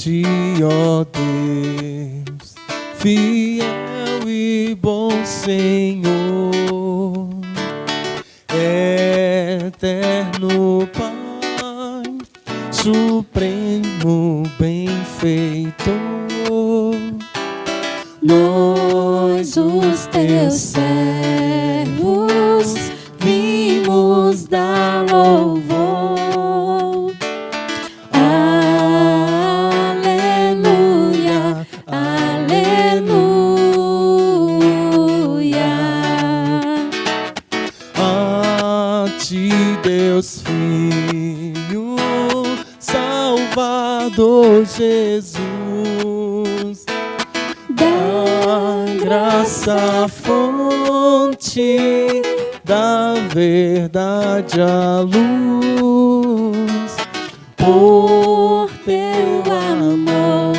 ti, ó Deus, fiel e bom Senhor, eterno Pai, supremo benfeitor. Nós, os teus servos, vimos dar louvor. Aleluia, aleluia. A ti, Deus Filho, Salvador Jesus, da graça fonte, da verdade a luz, Por teu amor,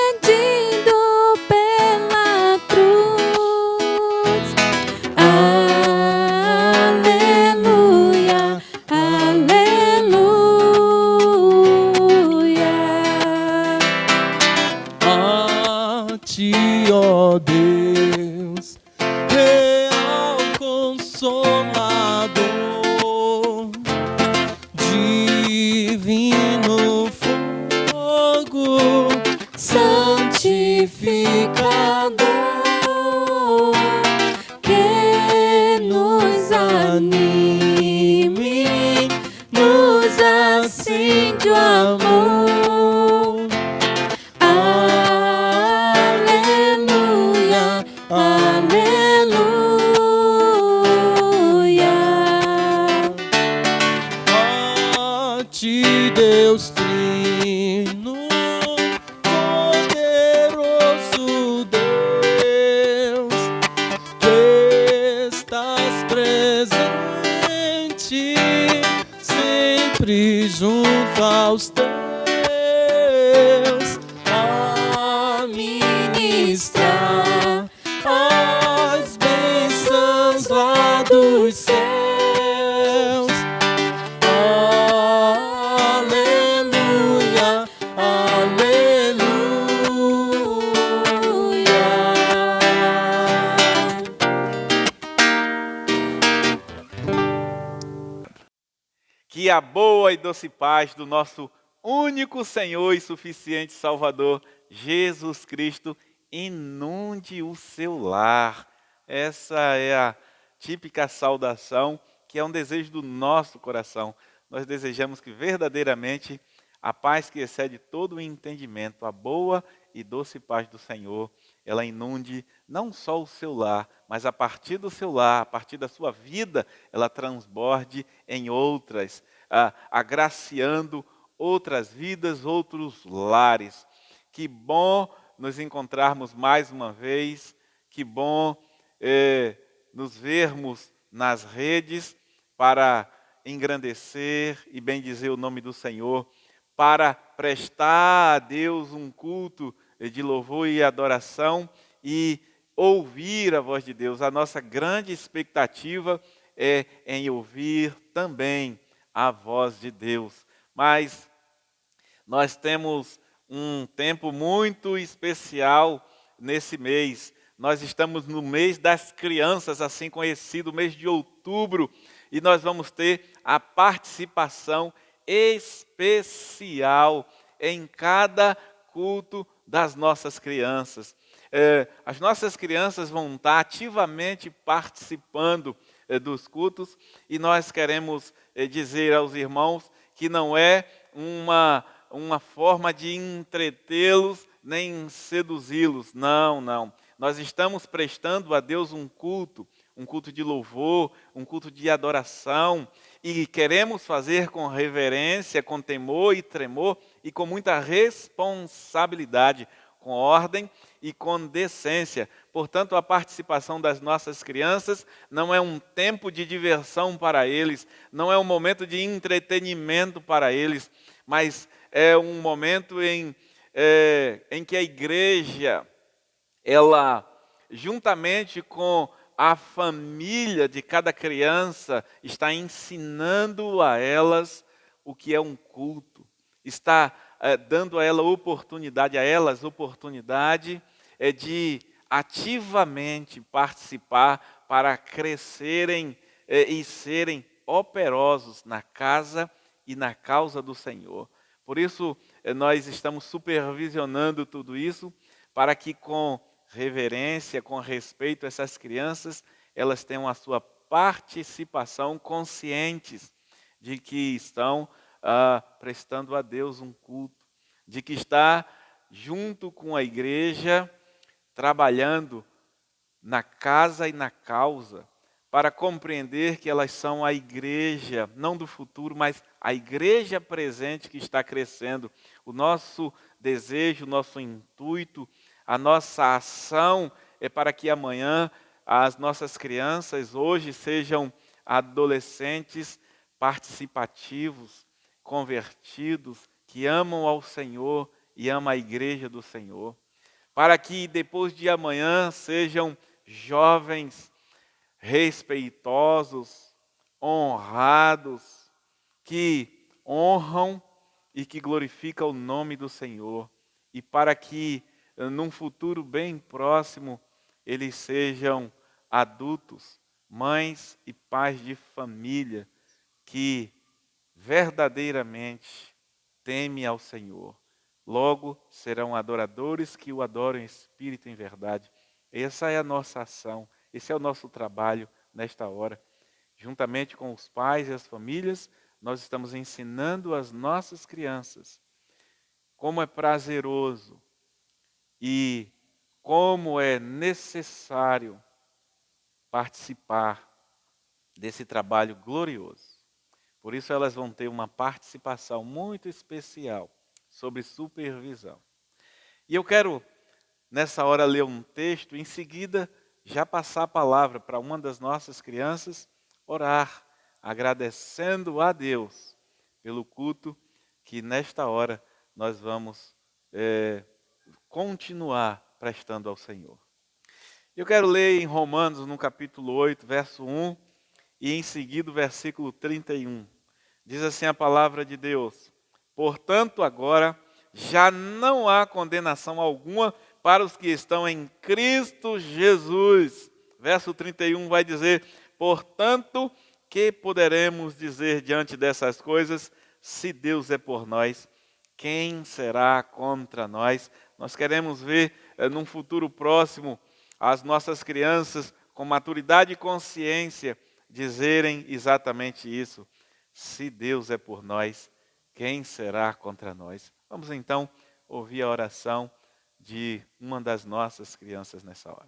medido pela cruz. Aleluia, aleluia. a ti, ó Deus, real Consolador, divino fogo, Santificador, que nos anime, nos acende o amor. Aleluia, aleluia. a ti, Deus Trino, poderoso Deus, que estás presente sempre junto aos teus, a ministrar as bênçãos lá dos céus. Aleluia, aleluia. Que a boa e doce paz do nosso único Senhor e suficiente Salvador, Jesus Cristo, inunde o seu lar. Essa é a típica saudação que é um desejo do nosso coração. Nós desejamos que verdadeiramente a paz que excede todo o entendimento, a boa e doce paz do Senhor, ela inunde não só o seu lar, mas a partir do seu lar, a partir da sua vida, ela transborde em outras, agraciando outras vidas, outros lares. Que bom nos encontrarmos mais uma vez, que bom nos vermos nas redes para engrandecer e bendizer o nome do Senhor, para prestar a Deus um culto de louvor e adoração e ouvir a voz de Deus. A nossa grande expectativa é em ouvir também a voz de Deus. Mas nós temos um tempo muito especial nesse mês. Nós estamos no mês das crianças, assim conhecido, mês de outubro, e nós vamos ter a participação especial em cada culto das nossas crianças. As nossas crianças vão estar ativamente participando dos cultos, e nós queremos dizer aos irmãos que não é uma forma de entretê-los nem seduzi-los. Não, não. Nós estamos prestando a Deus um culto de louvor, um culto de adoração, e queremos fazer com reverência, com temor e tremor e com muita responsabilidade, com ordem e com decência. Portanto, a participação das nossas crianças não é um tempo de diversão para eles, não é um momento de entretenimento para eles, mas é um momento em que a igreja, ela, juntamente com a família de cada criança, está ensinando a elas o que é um culto, está dando a elas oportunidade de ativamente participar para crescerem e serem operosos na casa e na causa do Senhor. Por isso, nós estamos supervisionando tudo isso para que com reverência, com respeito, essas crianças, elas tenham a sua participação conscientes de que estão prestando a Deus um culto, de que está junto com a igreja, trabalhando na casa e na causa, para compreender que elas são a igreja, não do futuro, mas a igreja presente que está crescendo. O nosso desejo, o nosso intuito, a nossa ação é para que amanhã as nossas crianças hoje sejam adolescentes participativos, convertidos, que amam ao Senhor e amam a igreja do Senhor. Para que depois de amanhã sejam jovens respeitosos, honrados, que honram e que glorificam o nome do Senhor. E para que num futuro bem próximo eles sejam adultos, mães e pais de família que verdadeiramente temem ao Senhor. Logo serão adoradores que o adoram em espírito e em verdade. Essa é a nossa ação, esse é o nosso trabalho nesta hora. Juntamente com os pais e as famílias, nós estamos ensinando as nossas crianças como é prazeroso e como é necessário participar desse trabalho glorioso. Por isso elas vão ter uma participação muito especial sobre supervisão. E eu quero, nessa hora, ler um texto, em seguida, já passar a palavra para uma das nossas crianças, orar, agradecendo a Deus pelo culto que nesta hora nós vamos continuar prestando ao Senhor. Eu quero ler em Romanos, no capítulo 8, verso 1, e em seguida o versículo 31. Diz assim a palavra de Deus: portanto, agora já não há condenação alguma para os que estão em Cristo Jesus. Verso 31 vai dizer: portanto, que poderemos dizer diante dessas coisas? Se Deus é por nós, quem será contra nós? Nós queremos ver num futuro próximo as nossas crianças com maturidade e consciência dizerem exatamente isso. Se Deus é por nós, quem será contra nós? Vamos então ouvir a oração de uma das nossas crianças nessa hora.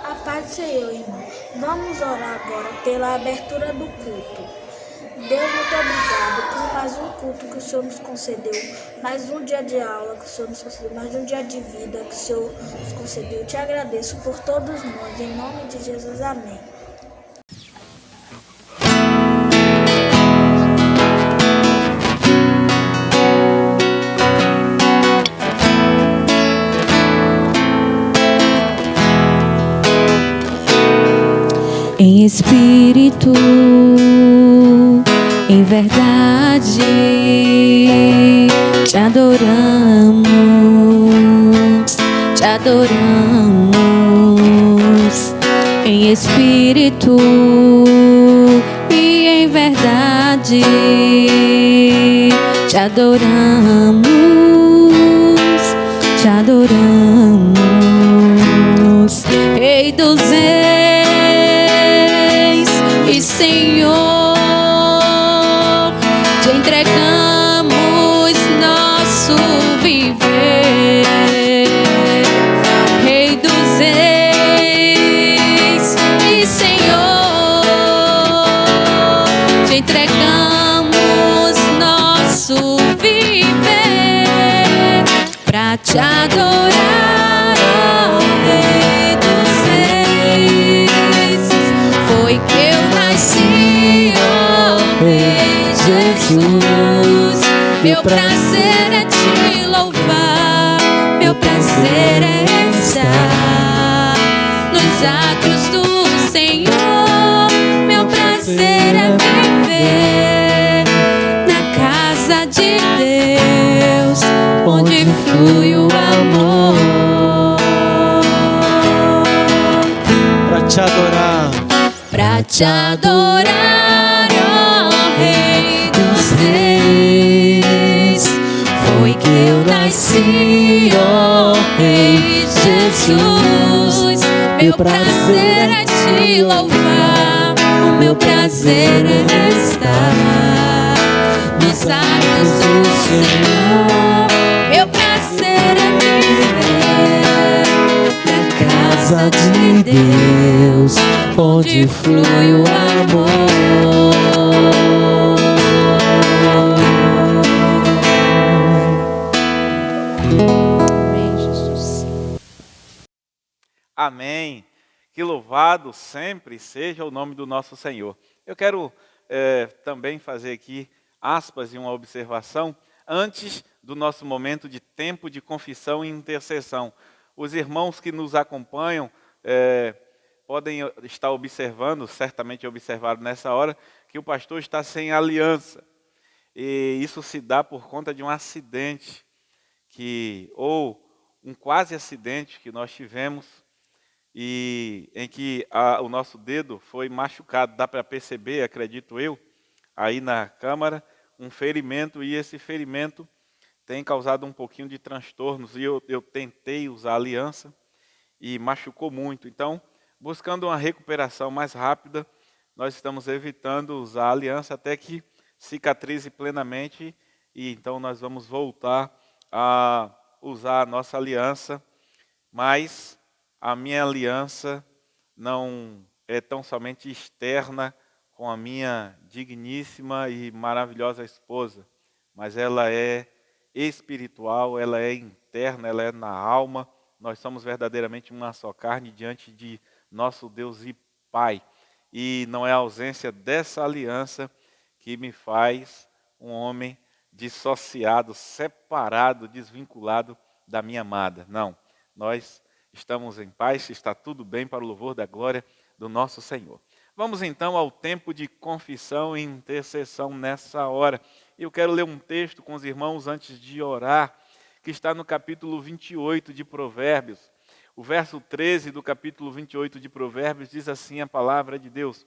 A paz do Senhor, irmão. Vamos orar agora pela abertura do culto. Deus, muito obrigado por mais um culto que o Senhor nos concedeu, mais um dia de aula que o Senhor nos concedeu, mais um dia de vida que o Senhor nos concedeu. Eu te agradeço por todos nós, em nome de Jesus, amém. Em espírito, em verdade, te adoramos, te adoramos. Em espírito e em verdade, te adoramos, te adoramos. Rei dos reis e Senhor, te entregamos nosso viver. Rei dos reis e Senhor, te entregamos nosso viver pra te adorar, ó Rei dos reis. Foi que eu nasci, ó Rei Jesus. Meu prazer é te louvar, meu prazer é estar nos atos do Senhor. Meu prazer é viver na casa de Deus. pra te adorar, ó Rei dos Reis. Foi que eu nasci, ó Rei Jesus. Meu prazer é te louvar, o meu prazer é estar nos atos do Senhor. Meu prazer é viver na casa de Deus, onde flui o amor. Amém, Jesus. Amém. Que louvado sempre seja o nome do nosso Senhor. Eu quero também fazer aqui aspas e uma observação antes do nosso momento de tempo de confissão e intercessão. Os irmãos que nos acompanham podem estar observando, certamente observaram nessa hora, que o pastor está sem aliança. E isso se dá por conta de um acidente, ou um quase acidente que nós tivemos, e em que o nosso dedo foi machucado. Dá para perceber, acredito eu, aí na câmara, um ferimento, e esse ferimento tem causado um pouquinho de transtornos, e eu tentei usar a aliança e machucou muito. Então, buscando uma recuperação mais rápida, nós estamos evitando usar a aliança até que cicatrize plenamente, e então nós vamos voltar a usar a nossa aliança, mas a minha aliança não é tão somente externa com a minha digníssima e maravilhosa esposa, mas ela é espiritual, ela é interna, ela é na alma. Nós somos verdadeiramente uma só carne diante de nosso Deus e Pai. E não é a ausência dessa aliança que me faz um homem dissociado, separado, desvinculado da minha amada. Não, nós estamos em paz, está tudo bem para o louvor da glória do nosso Senhor. Vamos então ao tempo de confissão e intercessão nessa hora. Eu quero ler um texto com os irmãos antes de orar, que está no capítulo 28 de Provérbios. O verso 13 do capítulo 28 de Provérbios diz assim a palavra de Deus: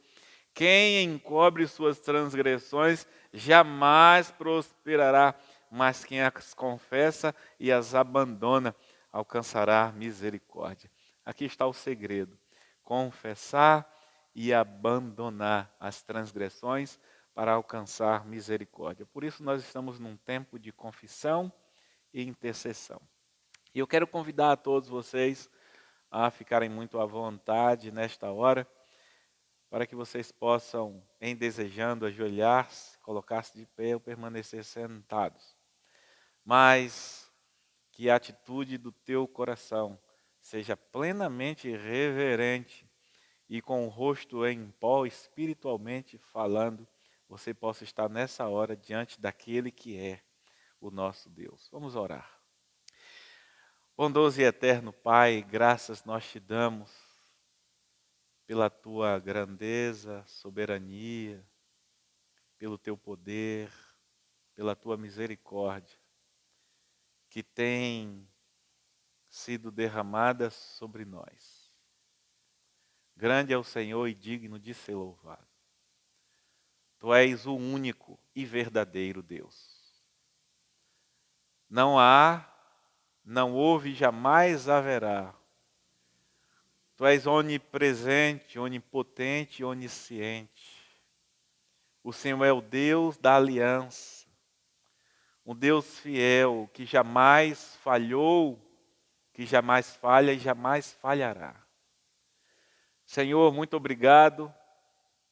quem encobre suas transgressões jamais prosperará, mas quem as confessa e as abandona alcançará misericórdia. Aqui está o segredo: confessar e abandonar as transgressões para alcançar misericórdia. Por isso nós estamos num tempo de confissão e intercessão. E eu quero convidar a todos vocês a ficarem muito à vontade nesta hora, para que vocês possam, em desejando, ajoelhar-se, colocar-se de pé ou permanecer sentados. Mas que a atitude do teu coração seja plenamente reverente e com o rosto em pó, espiritualmente falando, você possa estar nessa hora diante daquele que é o nosso Deus. Vamos orar. Bondoso e eterno Pai, graças nós te damos pela tua grandeza, soberania, pelo teu poder, pela tua misericórdia, que tem sido derramada sobre nós. Grande é o Senhor e digno de ser louvado. Tu és o único e verdadeiro Deus. Não há, não houve e jamais haverá. Tu és onipresente, onipotente e onisciente. O Senhor é o Deus da aliança. Um Deus fiel, que jamais falhou, que jamais falha e jamais falhará. Senhor, muito obrigado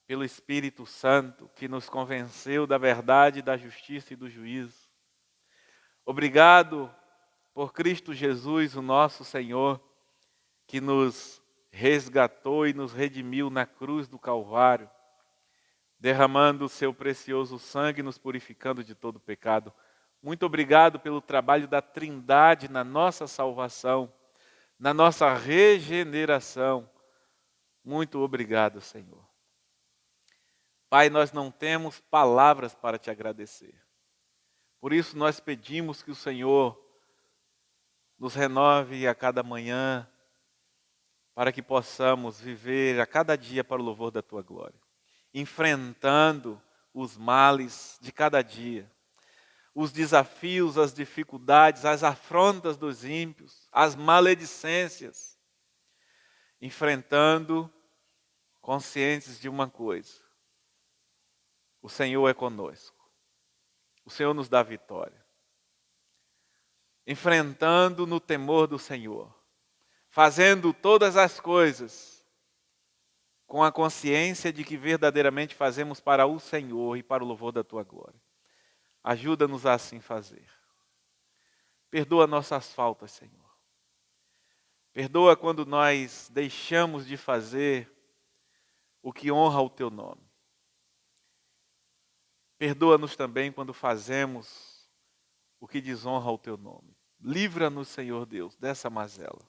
pelo Espírito Santo que nos convenceu da verdade, da justiça e do juízo. Obrigado por Cristo Jesus, o nosso Senhor, que nos resgatou e nos redimiu na cruz do Calvário, derramando o seu precioso sangue, nos purificando de todo pecado. Muito obrigado pelo trabalho da Trindade na nossa salvação, na nossa regeneração. Muito obrigado, Senhor. Pai, nós não temos palavras para te agradecer. Por isso nós pedimos que o Senhor nos renove a cada manhã, para que possamos viver a cada dia para o louvor da Tua glória, enfrentando os males de cada dia, os desafios, as dificuldades, as afrontas dos ímpios, as maledicências, enfrentando, conscientes de uma coisa: o Senhor é conosco, o Senhor nos dá vitória. Enfrentando no temor do Senhor, fazendo todas as coisas com a consciência de que verdadeiramente fazemos para o Senhor e para o louvor da Tua glória. Ajuda-nos a assim fazer. Perdoa nossas faltas, Senhor. Perdoa quando nós deixamos de fazer o que honra o Teu nome. Perdoa-nos também quando fazemos o que desonra o Teu nome. Livra-nos, Senhor Deus, dessa mazela.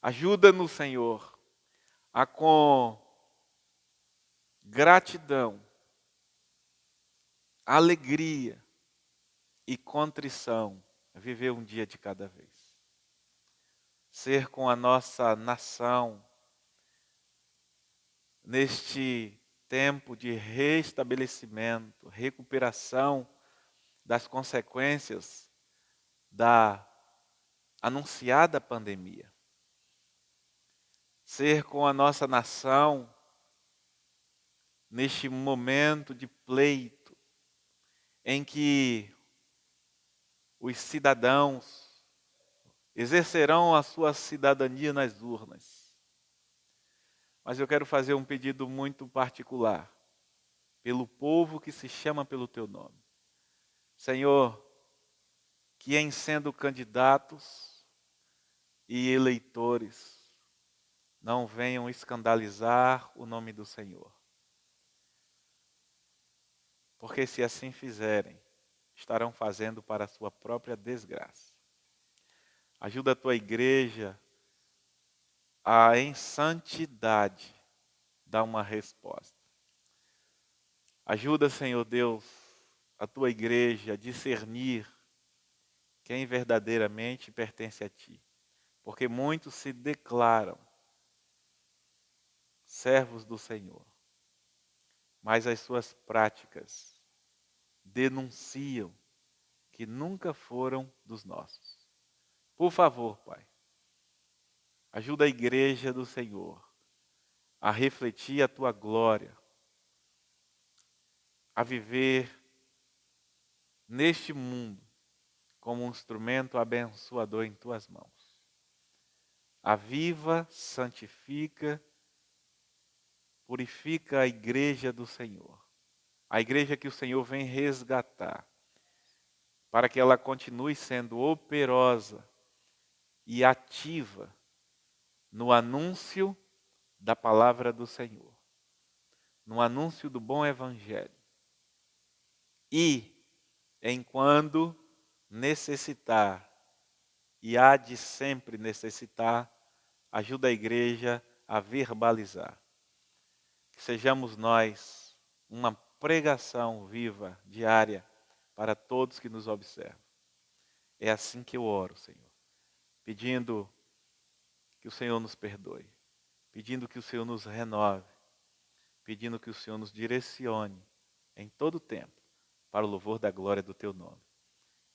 Ajuda-nos, Senhor, a com gratidão, alegria e contrição viver um dia de cada vez. Ser com a nossa nação neste tempo de restabelecimento, recuperação das consequências da anunciada pandemia. Ser com a nossa nação neste momento de pleito, em que os cidadãos exercerão a sua cidadania nas urnas. Mas eu quero fazer um pedido muito particular, pelo povo que se chama pelo Teu nome. Senhor, que em sendo candidatos e eleitores, não venham escandalizar o nome do Senhor. Porque se assim fizerem, estarão fazendo para a sua própria desgraça. Ajuda a Tua igreja a, em santidade, dar uma resposta. Ajuda, Senhor Deus, a Tua igreja a discernir quem verdadeiramente pertence a Ti. Porque muitos se declaram servos do Senhor, mas as suas práticas denunciam que nunca foram dos nossos. Por favor, Pai, ajuda a igreja do Senhor a refletir a Tua glória, a viver neste mundo como um instrumento abençoador em Tuas mãos. Aviva, santifica, purifica a igreja do Senhor. A igreja que o Senhor vem resgatar, para que ela continue sendo operosa e ativa no anúncio da palavra do Senhor, no anúncio do bom evangelho. E, enquanto necessitar, e há de sempre necessitar, ajuda a igreja a verbalizar. Que sejamos nós uma pregação viva, diária, para todos que nos observam. É assim que eu oro, Senhor, pedindo que o Senhor nos perdoe, pedindo que o Senhor nos renove, pedindo que o Senhor nos direcione em todo o tempo para o louvor da glória do Teu nome.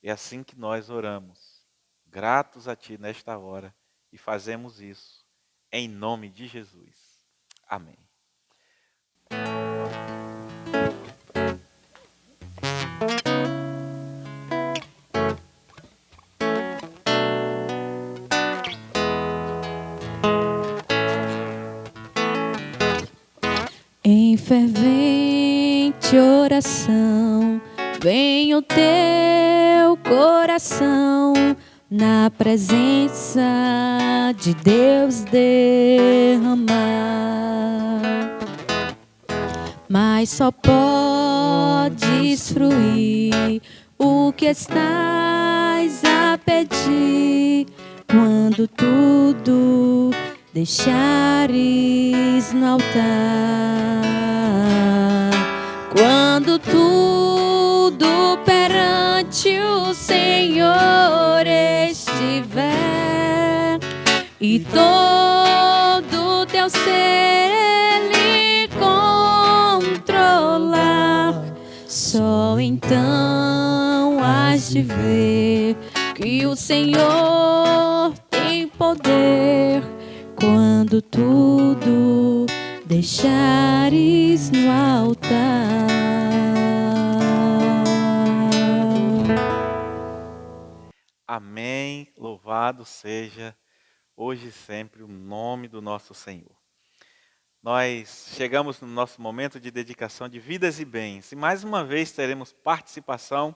É assim que nós oramos, gratos a Ti nesta hora, e fazemos isso em nome de Jesus. Amém. Em fervente oração, vem o teu coração na presença de Deus derramar. Mas só podes fruir o que estás a pedir quando tudo deixares no altar. Quando tudo perante o Senhor estiver e todo teu ser Ele controlar, só então has de ver que o Senhor tem poder quando tudo deixares no altar. Amém. Louvado seja hoje e sempre o nome do nosso Senhor. Nós chegamos no nosso momento de dedicação de vidas e bens. E mais uma vez teremos participação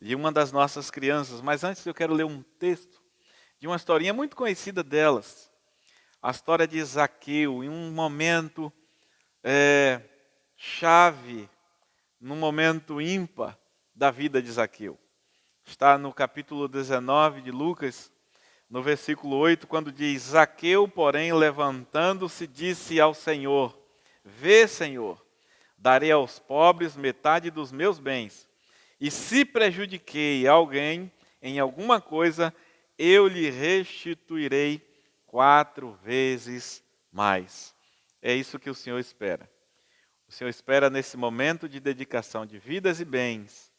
de uma das nossas crianças. Mas antes eu quero ler um texto de uma historinha muito conhecida delas. A história de Zaqueu, em um momento chave, num momento ímpar da vida de Zaqueu. Está no capítulo 19 de Lucas, no versículo 8, quando diz: Zaqueu, porém, levantando-se, disse ao Senhor: Vê, Senhor, darei aos pobres metade dos meus bens, e se prejudiquei alguém em alguma coisa, eu lhe restituirei 4 vezes mais. É isso que o Senhor espera. O Senhor espera nesse momento de dedicação de vidas e bens,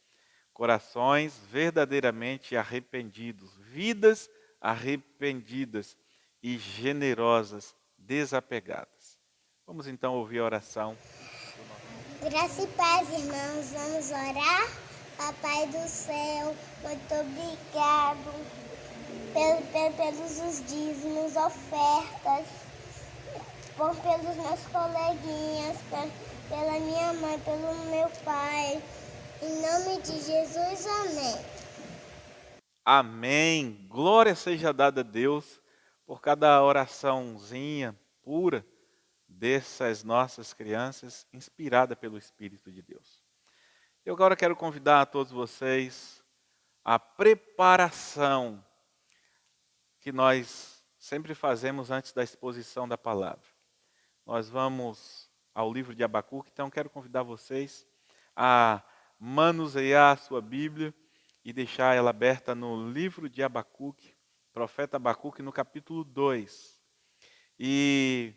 corações verdadeiramente arrependidos, vidas arrependidas e generosas, desapegadas. Vamos então ouvir a oração. Graça e paz, irmãos, vamos orar? Papai do céu, muito obrigado pelos os dízimos, ofertas, pelos meus coleguinhas, pela minha mãe, pelo meu pai. Em nome de Jesus, amém. Amém. Glória seja dada a Deus por cada oraçãozinha pura dessas nossas crianças, inspirada pelo Espírito de Deus. Eu agora quero convidar a todos vocês à preparação que nós sempre fazemos antes da exposição da palavra. Nós vamos ao livro de Abacuque, então quero convidar vocês a manusear a sua Bíblia e deixar ela aberta no livro de Abacuque, profeta Abacuque, no capítulo 2. E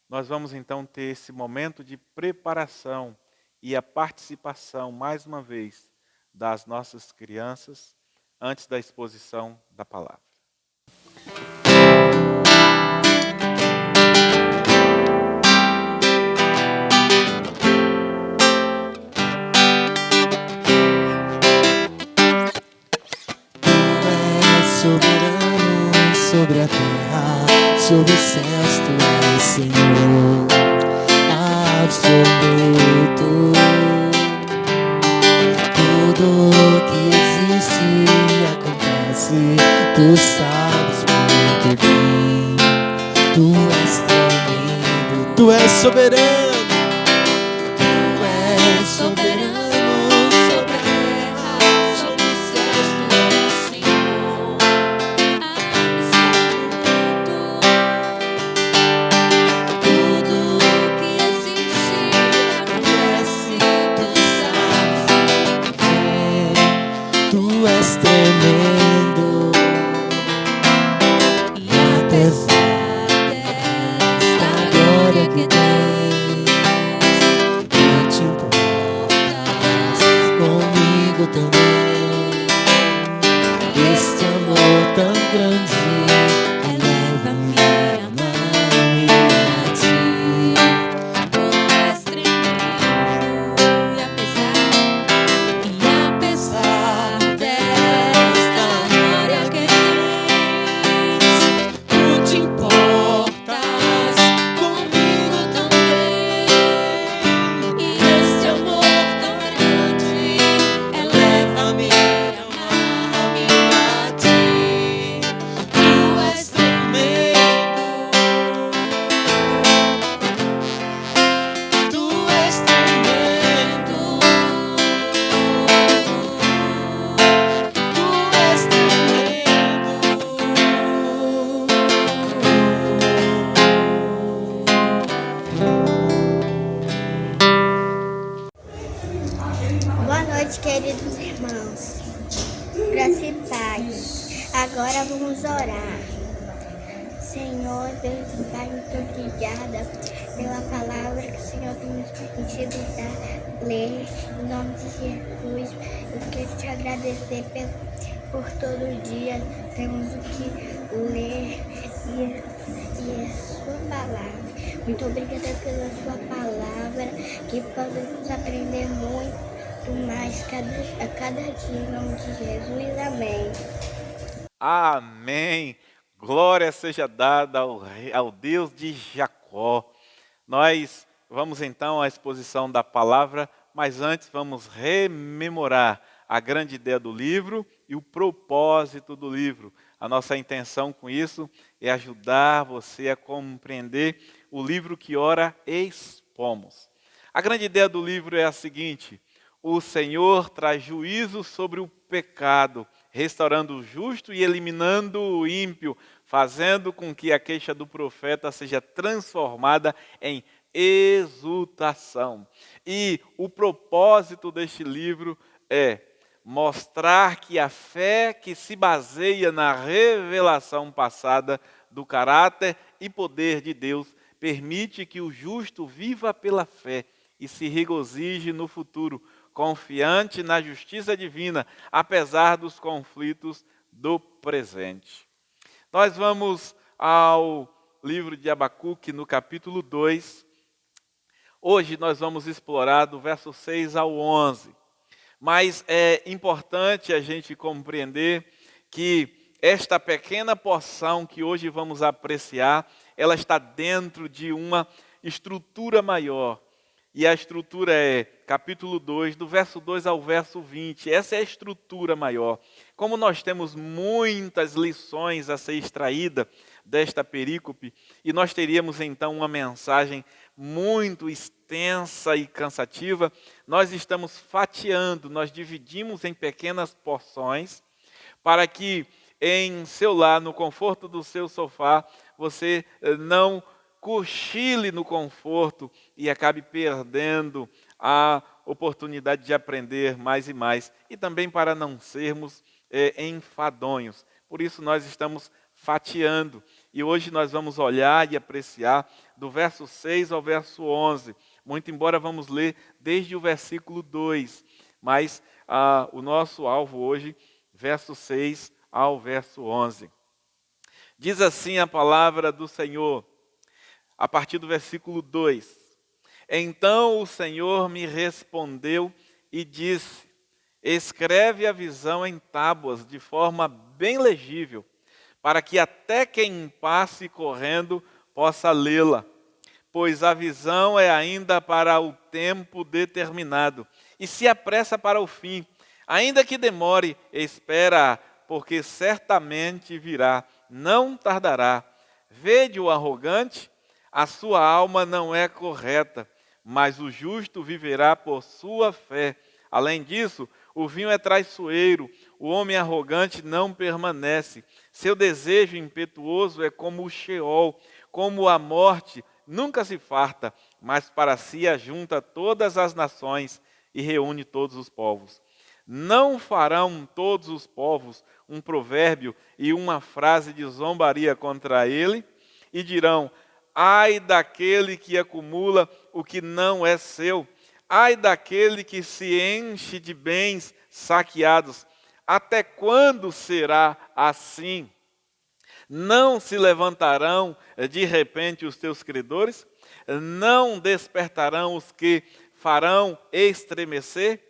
nós vamos então ter esse momento de preparação e a participação, mais uma vez, das nossas crianças antes da exposição da palavra. Soberano sobre a terra, sobre os céus, tu és Senhor absoluto. Tudo que existe e acontece, tu sabes muito bem. Tu és tremendo, tu és soberano. Tu és soberano sobre a terra, sobre os céus, tu és Senhor. Tudo que existe acontece, tu sabes muito bem. Tu és tremendo, E apesar desta glória que tens, tu te importas comigo também. Este amor tão grande eleva-me a amar-me a ti. tu és tremendo. E apesar desta glória que tens, Tu te importas comigo também. e este amor tão grande Eleva-me a amar-me a ti. Tu és tremendo, tu és tremendo, tu és Boa noite, queridos irmãos. Graça e paz. Agora vamos orar. Senhor, Deus do Pai, muito obrigada pela palavra que o Senhor tem nos permitido ler. Em nome de Jesus, eu quero te agradecer por todo dia. Temos o que ler e a sua palavra. Muito obrigada pela sua palavra, que podemos aprender muito mais a cada dia. Em nome de Jesus, amém. Amém. Glória seja dada ao Deus de Jacó. Nós vamos então à exposição da palavra, mas antes vamos rememorar a grande ideia do livro e o propósito do livro. A nossa intenção com isso é ajudar você a compreender o livro que ora expomos. A grande ideia do livro é a seguinte: o Senhor traz juízo sobre o pecado, restaurando o justo e eliminando o ímpio, fazendo com que a queixa do profeta seja transformada em exultação. E o propósito deste livro é mostrar que a fé que se baseia na revelação passada do caráter e poder de Deus permite que o justo viva pela fé e se regozije no futuro, confiante na justiça divina, apesar dos conflitos do presente. Nós vamos ao livro de Abacuque, no capítulo 2. Hoje nós vamos explorar do verso 6 ao 11. Mas é importante a gente compreender que esta pequena porção que hoje vamos apreciar, ela está dentro de uma estrutura maior. E a estrutura é capítulo 2, do verso 2 ao verso 20. Essa é a estrutura maior. Como nós temos muitas lições a ser extraída desta perícope, e nós teríamos então uma mensagem muito extensa e cansativa, nós estamos fatiando, nós dividimos em pequenas porções, para que em seu lar, no conforto do seu sofá, você não cochile no conforto e acabe perdendo a oportunidade de aprender mais e mais. E também para não sermos enfadonhos. Por isso nós estamos fatiando. E hoje nós vamos olhar e apreciar do verso 6 ao verso 11. Muito embora vamos ler desde o versículo 2. Mas o nosso alvo hoje, verso 6 ao verso 11. Diz assim a palavra do Senhor, a partir do versículo 2. Então o Senhor me respondeu e disse: escreve a visão em tábuas de forma bem legível, para que até quem passe correndo possa lê-la. Pois a visão é ainda para o tempo determinado, e se apressa para o fim. Ainda que demore, espera, porque certamente virá, não tardará. Vede o arrogante, a sua alma não é correta, mas o justo viverá por sua fé. Além disso, o vinho é traiçoeiro, o homem arrogante não permanece. Seu desejo impetuoso é como o Sheol, como a morte, nunca se farta, mas para si ajunta todas as nações e reúne todos os povos. Não farão todos os povos um provérbio e uma frase de zombaria contra ele, e dirão: ai daquele que acumula o que não é seu, ai daquele que se enche de bens saqueados. Até quando será assim? Não se levantarão de repente os teus credores? Não despertarão os que farão estremecer?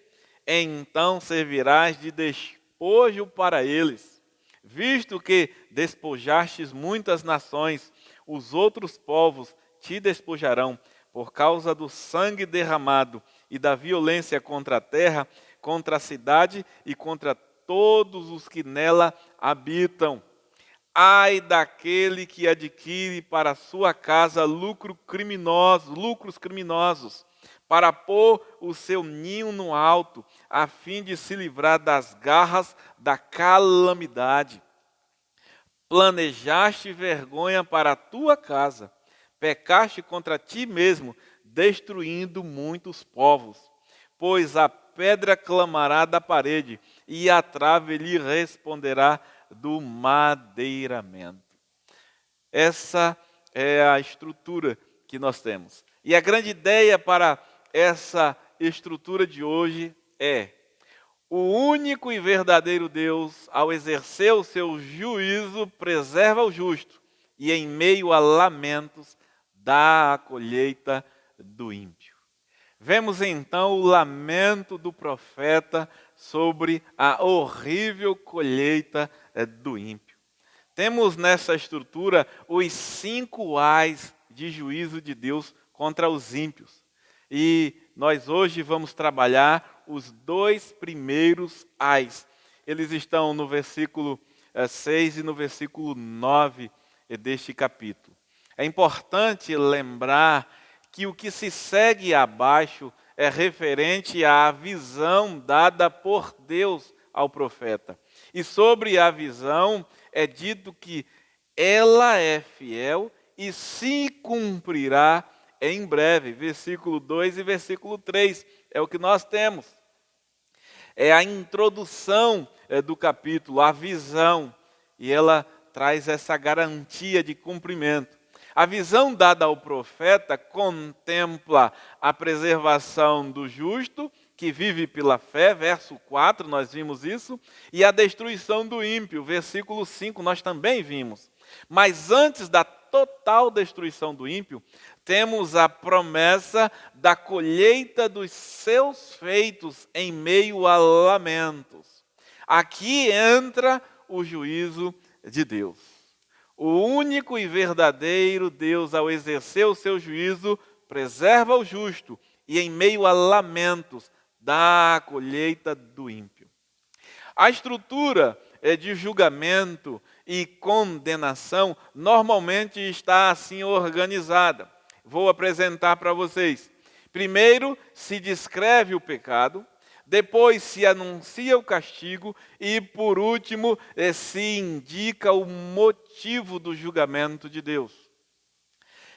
Então servirás de despojo para eles. Visto que despojastes muitas nações, os outros povos te despojarão por causa do sangue derramado e da violência contra a terra, contra a cidade e contra todos os que nela habitam. Ai daquele que adquire para sua casa lucros criminosos, para pôr o seu ninho no alto, a fim de se livrar das garras da calamidade. Planejaste vergonha para a tua casa, pecaste contra ti mesmo, destruindo muitos povos. Pois a pedra clamará da parede, e a trave lhe responderá do madeiramento. Essa é a estrutura que nós temos. E a grande ideia para essa estrutura de hoje é: o único e verdadeiro Deus, ao exercer o seu juízo, preserva o justo, e em meio a lamentos, dá a colheita do ímpio. Vemos então o lamento do profeta sobre a horrível colheita do ímpio. Temos nessa estrutura os 5 ais de juízo de Deus contra os ímpios. E nós hoje vamos trabalhar os 2 primeiros ais. Eles estão no versículo 6 e no versículo 9 deste capítulo. É importante lembrar que o que se segue abaixo é referente à visão dada por Deus ao profeta. E sobre a visão é dito que ela é fiel e se cumprirá em breve. Versículo 2 e versículo 3 é o que nós temos. É a introdução do capítulo, a visão, e ela traz essa garantia de cumprimento. A visão dada ao profeta contempla a preservação do justo, que vive pela fé, verso 4, nós vimos isso, e a destruição do ímpio, versículo 5, nós também vimos. Mas antes da total destruição do ímpio, temos a promessa da colheita dos seus feitos em meio a lamentos. Aqui entra o juízo de Deus. O único e verdadeiro Deus, ao exercer o seu juízo, preserva o justo e em meio a lamentos dá a colheita do ímpio. A estrutura de julgamento e condenação normalmente está assim organizada. Vou apresentar para vocês. Primeiro se descreve o pecado, depois se anuncia o castigo e, por último, se indica o motivo do julgamento de Deus.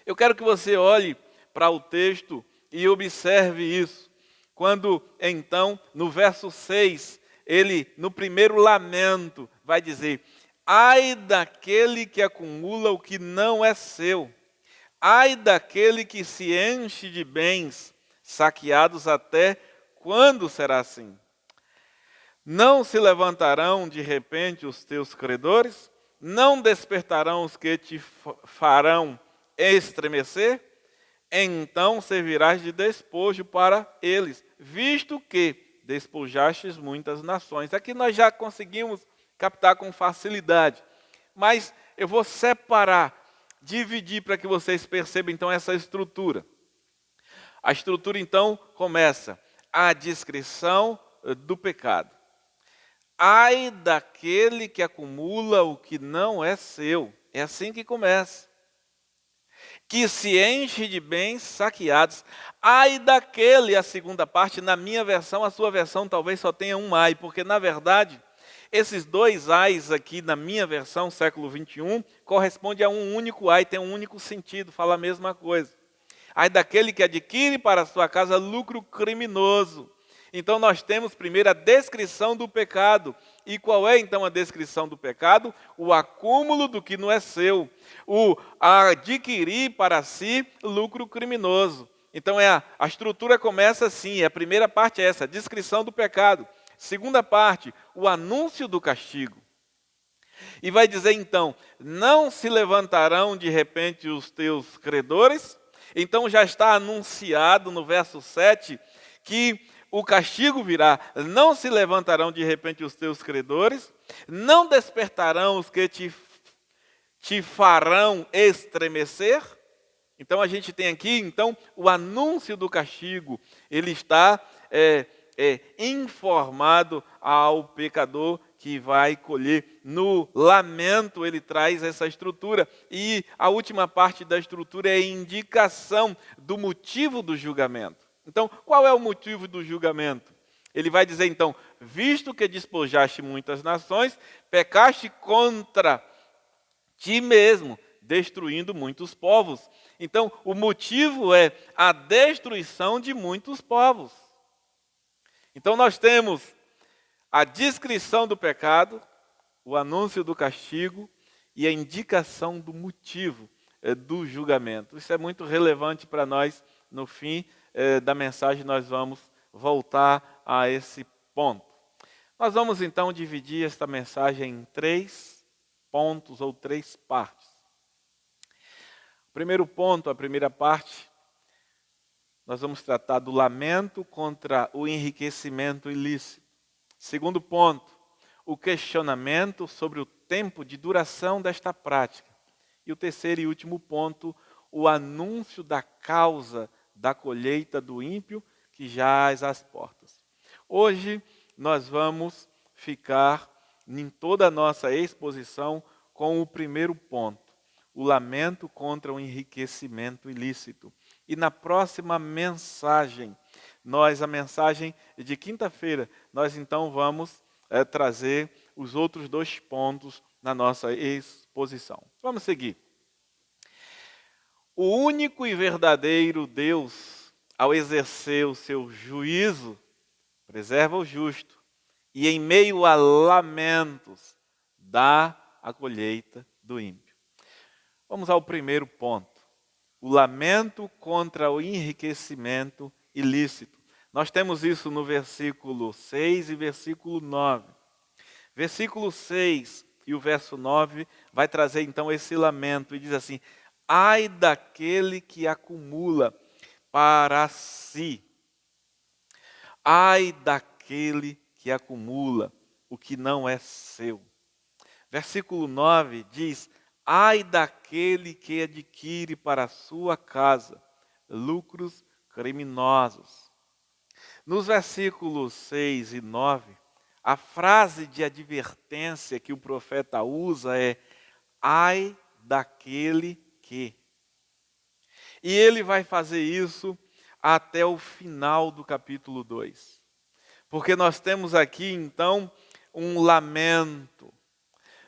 Eu quero que você olhe para o texto e observe isso. Quando, então, no verso 6, ele, no primeiro lamento, vai dizer: ai daquele que acumula o que não é seu, ai daquele que se enche de bens saqueados até quando será assim? Não se levantarão de repente os teus credores? Não despertarão os que te farão estremecer? Então servirás de despojo para eles, visto que despojastes muitas nações. Aqui nós já conseguimos captar com facilidade, mas eu vou separar, dividir para que vocês percebam então essa estrutura. A estrutura então começa: a descrição do pecado. Ai daquele que acumula o que não é seu. É assim que começa. Que se enche de bens saqueados. Ai daquele, a segunda parte, na minha versão, a sua versão talvez só tenha um ai, porque na verdade, esses 2 ais aqui na minha versão, século 21, corresponde a um único ai, tem um único sentido, fala a mesma coisa. Ai daquele que adquire para a sua casa lucro criminoso. Então nós temos primeiro a descrição do pecado. E qual é então a descrição do pecado? O acúmulo do que não é seu. O adquirir para si lucro criminoso. Então a estrutura começa assim, a primeira parte é essa, a descrição do pecado. Segunda parte, o anúncio do castigo. E vai dizer então: não se levantarão de repente os teus credores. Então já está anunciado no verso 7 que o castigo virá. Não se levantarão de repente os teus credores, não despertarão os que te farão estremecer. Então a gente tem aqui então o anúncio do castigo. Ele está informado ao pecador que vai colher. No lamento ele traz essa estrutura. E a última parte da estrutura é a indicação do motivo do julgamento. Então, qual é o motivo do julgamento? Ele vai dizer então: visto que despojaste muitas nações, pecaste contra ti mesmo, destruindo muitos povos. Então, o motivo é a destruição de muitos povos. Então, nós temos a descrição do pecado, o anúncio do castigo e a indicação do motivo do julgamento. Isso é muito relevante para nós. No fim da mensagem nós vamos voltar a esse ponto. Nós vamos então dividir esta mensagem em 3 pontos ou 3 partes. O primeiro ponto, a primeira parte, nós vamos tratar do lamento contra o enriquecimento ilícito. Segundo ponto, o questionamento sobre o tempo de duração desta prática. E o terceiro e último ponto, o anúncio da causa da colheita do ímpio que jaz às portas. Hoje nós vamos ficar em toda a nossa exposição com o primeiro ponto, o lamento contra o enriquecimento ilícito. E na próxima mensagem, a mensagem de quinta-feira, nós então vamos trazer os outros 2 pontos na nossa exposição. Vamos seguir. O único e verdadeiro Deus, ao exercer o seu juízo, preserva o justo e em meio a lamentos dá a colheita do ímpio. Vamos ao primeiro ponto. O lamento contra o enriquecimento ilícito. Nós temos isso no versículo 6 e versículo 9. Versículo 6 e o verso 9 vai trazer então esse lamento e diz assim: ai daquele que acumula para si. Ai daquele que acumula o que não é seu. Versículo 9 diz: ai daquele que adquire para a sua casa lucros criminosos. Nos versículos 6 e 9, a frase de advertência que o profeta usa é: ai daquele que. E ele vai fazer isso até o final do capítulo 2. Porque nós temos aqui então um lamento.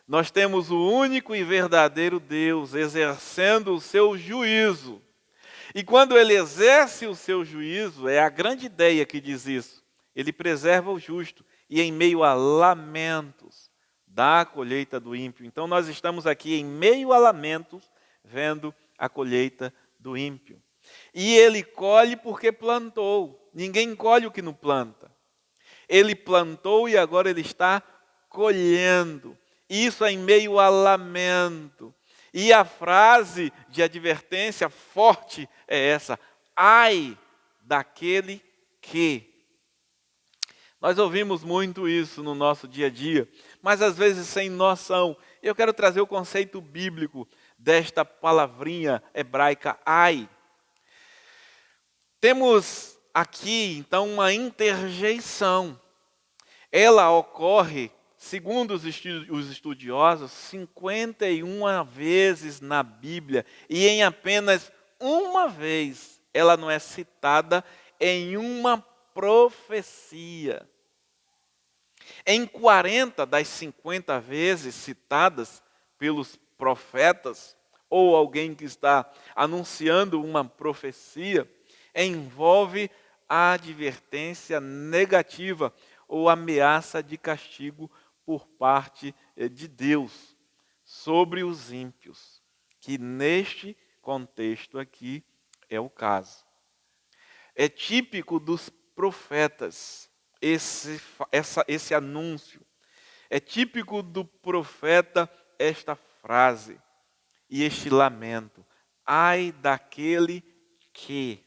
Nós temos o único e verdadeiro Deus exercendo o seu juízo. E quando ele exerce o seu juízo, é a grande ideia que diz isso. Ele preserva o justo e em meio a lamentos dá a colheita do ímpio. Então nós estamos aqui em meio a lamentos vendo a colheita do ímpio. E ele colhe porque plantou. Ninguém colhe o que não planta. Ele plantou e agora ele está colhendo. Isso é em meio a lamento. E a frase de advertência forte é essa: ai daquele que. Nós ouvimos muito isso no nosso dia a dia, mas às vezes sem noção. Eu quero trazer o conceito bíblico desta palavrinha hebraica, ai. Temos aqui, então, uma interjeição. Ela ocorre, segundo os estudiosos, 51 vezes na Bíblia. E em apenas uma vez ela não é citada em uma profecia. Em 40 das 50 vezes citadas pelos profetas, ou alguém que está anunciando uma profecia, envolve a advertência negativa ou ameaça de castigo por parte de Deus sobre os ímpios, que neste contexto aqui é o caso. É típico dos profetas esse anúncio. É típico do profeta esta frase e este lamento: ai daquele que.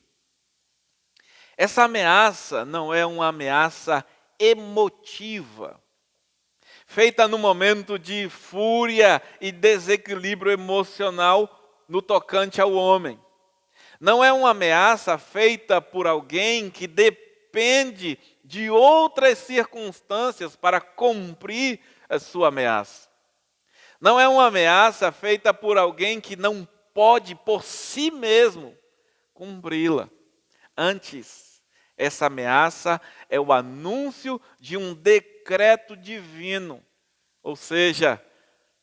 Essa ameaça não é uma ameaça emotiva, feita no momento de fúria e desequilíbrio emocional no tocante ao homem. Não é uma ameaça feita por alguém que depende de outras circunstâncias para cumprir a sua ameaça. Não é uma ameaça feita por alguém que não pode por si mesmo cumpri-la. Antes, essa ameaça é o anúncio de um decreto divino. Ou seja,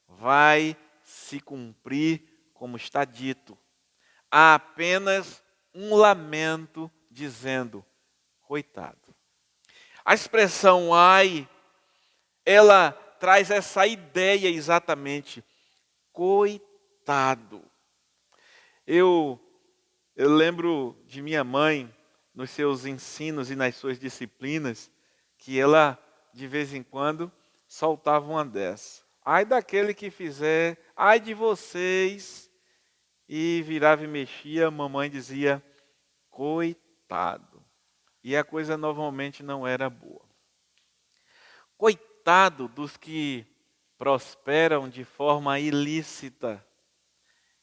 vai se cumprir como está dito. Há apenas um lamento dizendo: coitado. A expressão ai, ela traz essa ideia exatamente. Coitado. Eu lembro de minha mãe, nos seus ensinos e nas suas disciplinas, que ela, de vez em quando, soltava uma dessa. Ai daquele que fizer, ai de vocês. E virava e mexia, a mamãe dizia, coitado. E a coisa normalmente não era boa. Coitado dos que prosperam de forma ilícita.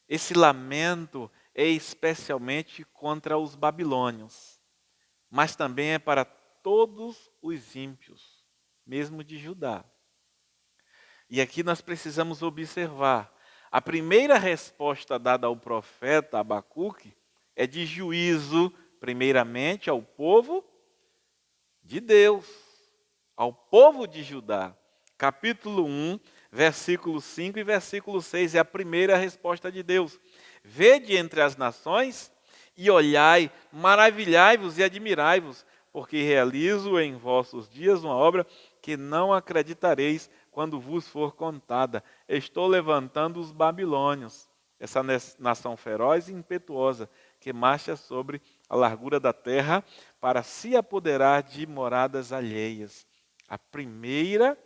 Esse lamento é especialmente contra os babilônios, mas também é para todos os ímpios, mesmo de Judá. E aqui nós precisamos observar, a primeira resposta dada ao profeta Abacuque é de juízo, primeiramente ao povo de Deus, ao povo de Judá. Capítulo 1, versículo 5 e versículo 6 é a primeira resposta de Deus. Vede entre as nações e olhai, maravilhai-vos e admirai-vos, porque realizo em vossos dias uma obra que não acreditareis quando vos for contada. Estou levantando os babilônios, essa nação feroz e impetuosa, que marcha sobre a largura da terra para se apoderar de moradas alheias. A primeira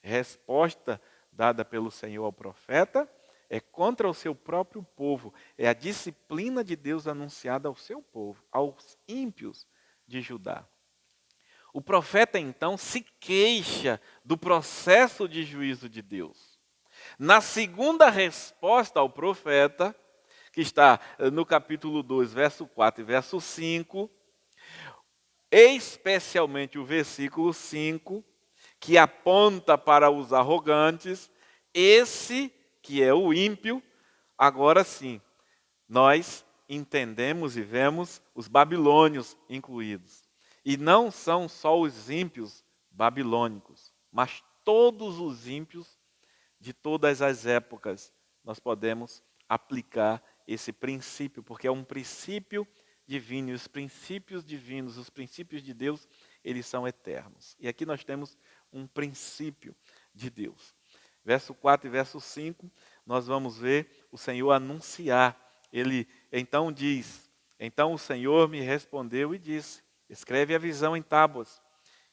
resposta dada pelo Senhor ao profeta é contra o seu próprio povo. É a disciplina de Deus anunciada ao seu povo, aos ímpios de Judá. O profeta então se queixa do processo de juízo de Deus. Na segunda resposta ao profeta, que está no capítulo 2, verso 4 e verso 5, especialmente o versículo 5, que aponta para os arrogantes, esse que é o ímpio, agora sim, nós entendemos e vemos os babilônios incluídos. E não são só os ímpios babilônicos, mas todos os ímpios de todas as épocas. Nós podemos aplicar esse princípio, porque é um princípio divino. E os princípios divinos, os princípios de Deus, eles são eternos. E aqui nós temos um princípio de Deus. Verso 4 e verso 5, nós vamos ver o Senhor anunciar. Ele então diz, então o Senhor me respondeu e disse, escreve a visão em tábuas,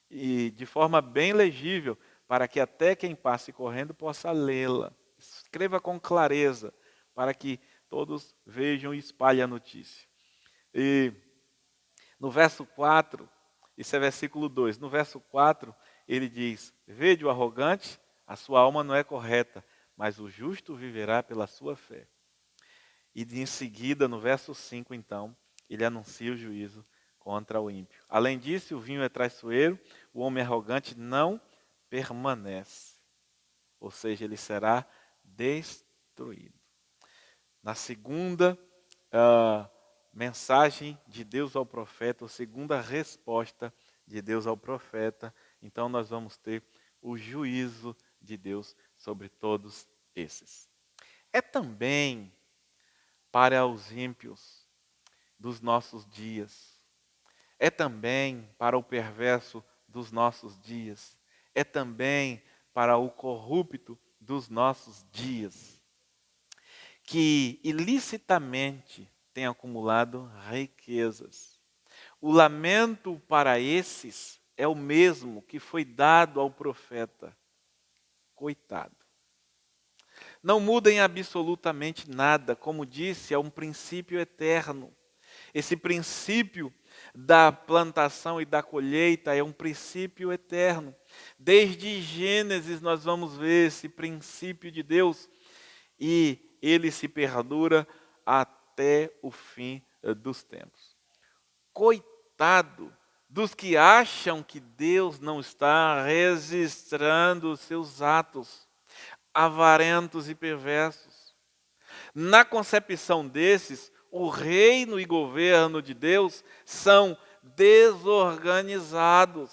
e de forma bem legível, para que até quem passe correndo possa lê-la. Escreva com clareza, para que todos vejam e espalhem a notícia. E no verso 4, isso é versículo 2, no verso 4, ele diz, vede o arrogante, a sua alma não é correta, mas o justo viverá pela sua fé. E em seguida, no verso 5, então, ele anuncia o juízo contra o ímpio. Além disso, o vinho é traiçoeiro, o homem arrogante não permanece. Ou seja, ele será destruído. Na segunda mensagem de Deus ao profeta, a segunda resposta de Deus ao profeta, então nós vamos ter o juízo de Deus sobre todos esses. É também para os ímpios dos nossos dias. É também para o perverso dos nossos dias. É também para o corrupto dos nossos dias, que ilicitamente tem acumulado riquezas. O lamento para esses é o mesmo que foi dado ao profeta. Coitado. Não mudem absolutamente nada, como disse, é um princípio eterno. Esse princípio da plantação e da colheita é um princípio eterno. Desde Gênesis nós vamos ver esse princípio de Deus e ele se perdura até o fim dos tempos. Coitado dos que acham que Deus não está registrando os seus atos avarentos e perversos. Na concepção desses, o reino e governo de Deus são desorganizados.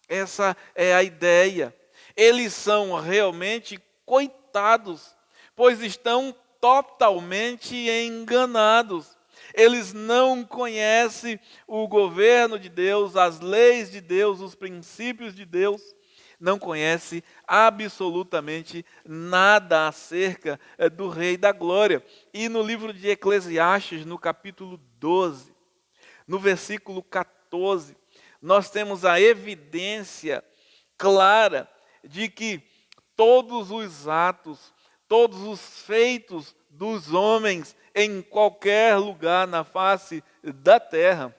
Essa é a ideia. Eles são realmente coitados, pois estão totalmente enganados. Eles não conhecem o governo de Deus, as leis de Deus, os princípios de Deus. não conhece absolutamente nada acerca do Rei da Glória. E no livro de Eclesiastes, no capítulo 12, no versículo 14, nós temos a evidência clara de que todos os atos, todos os feitos dos homens em qualquer lugar na face da terra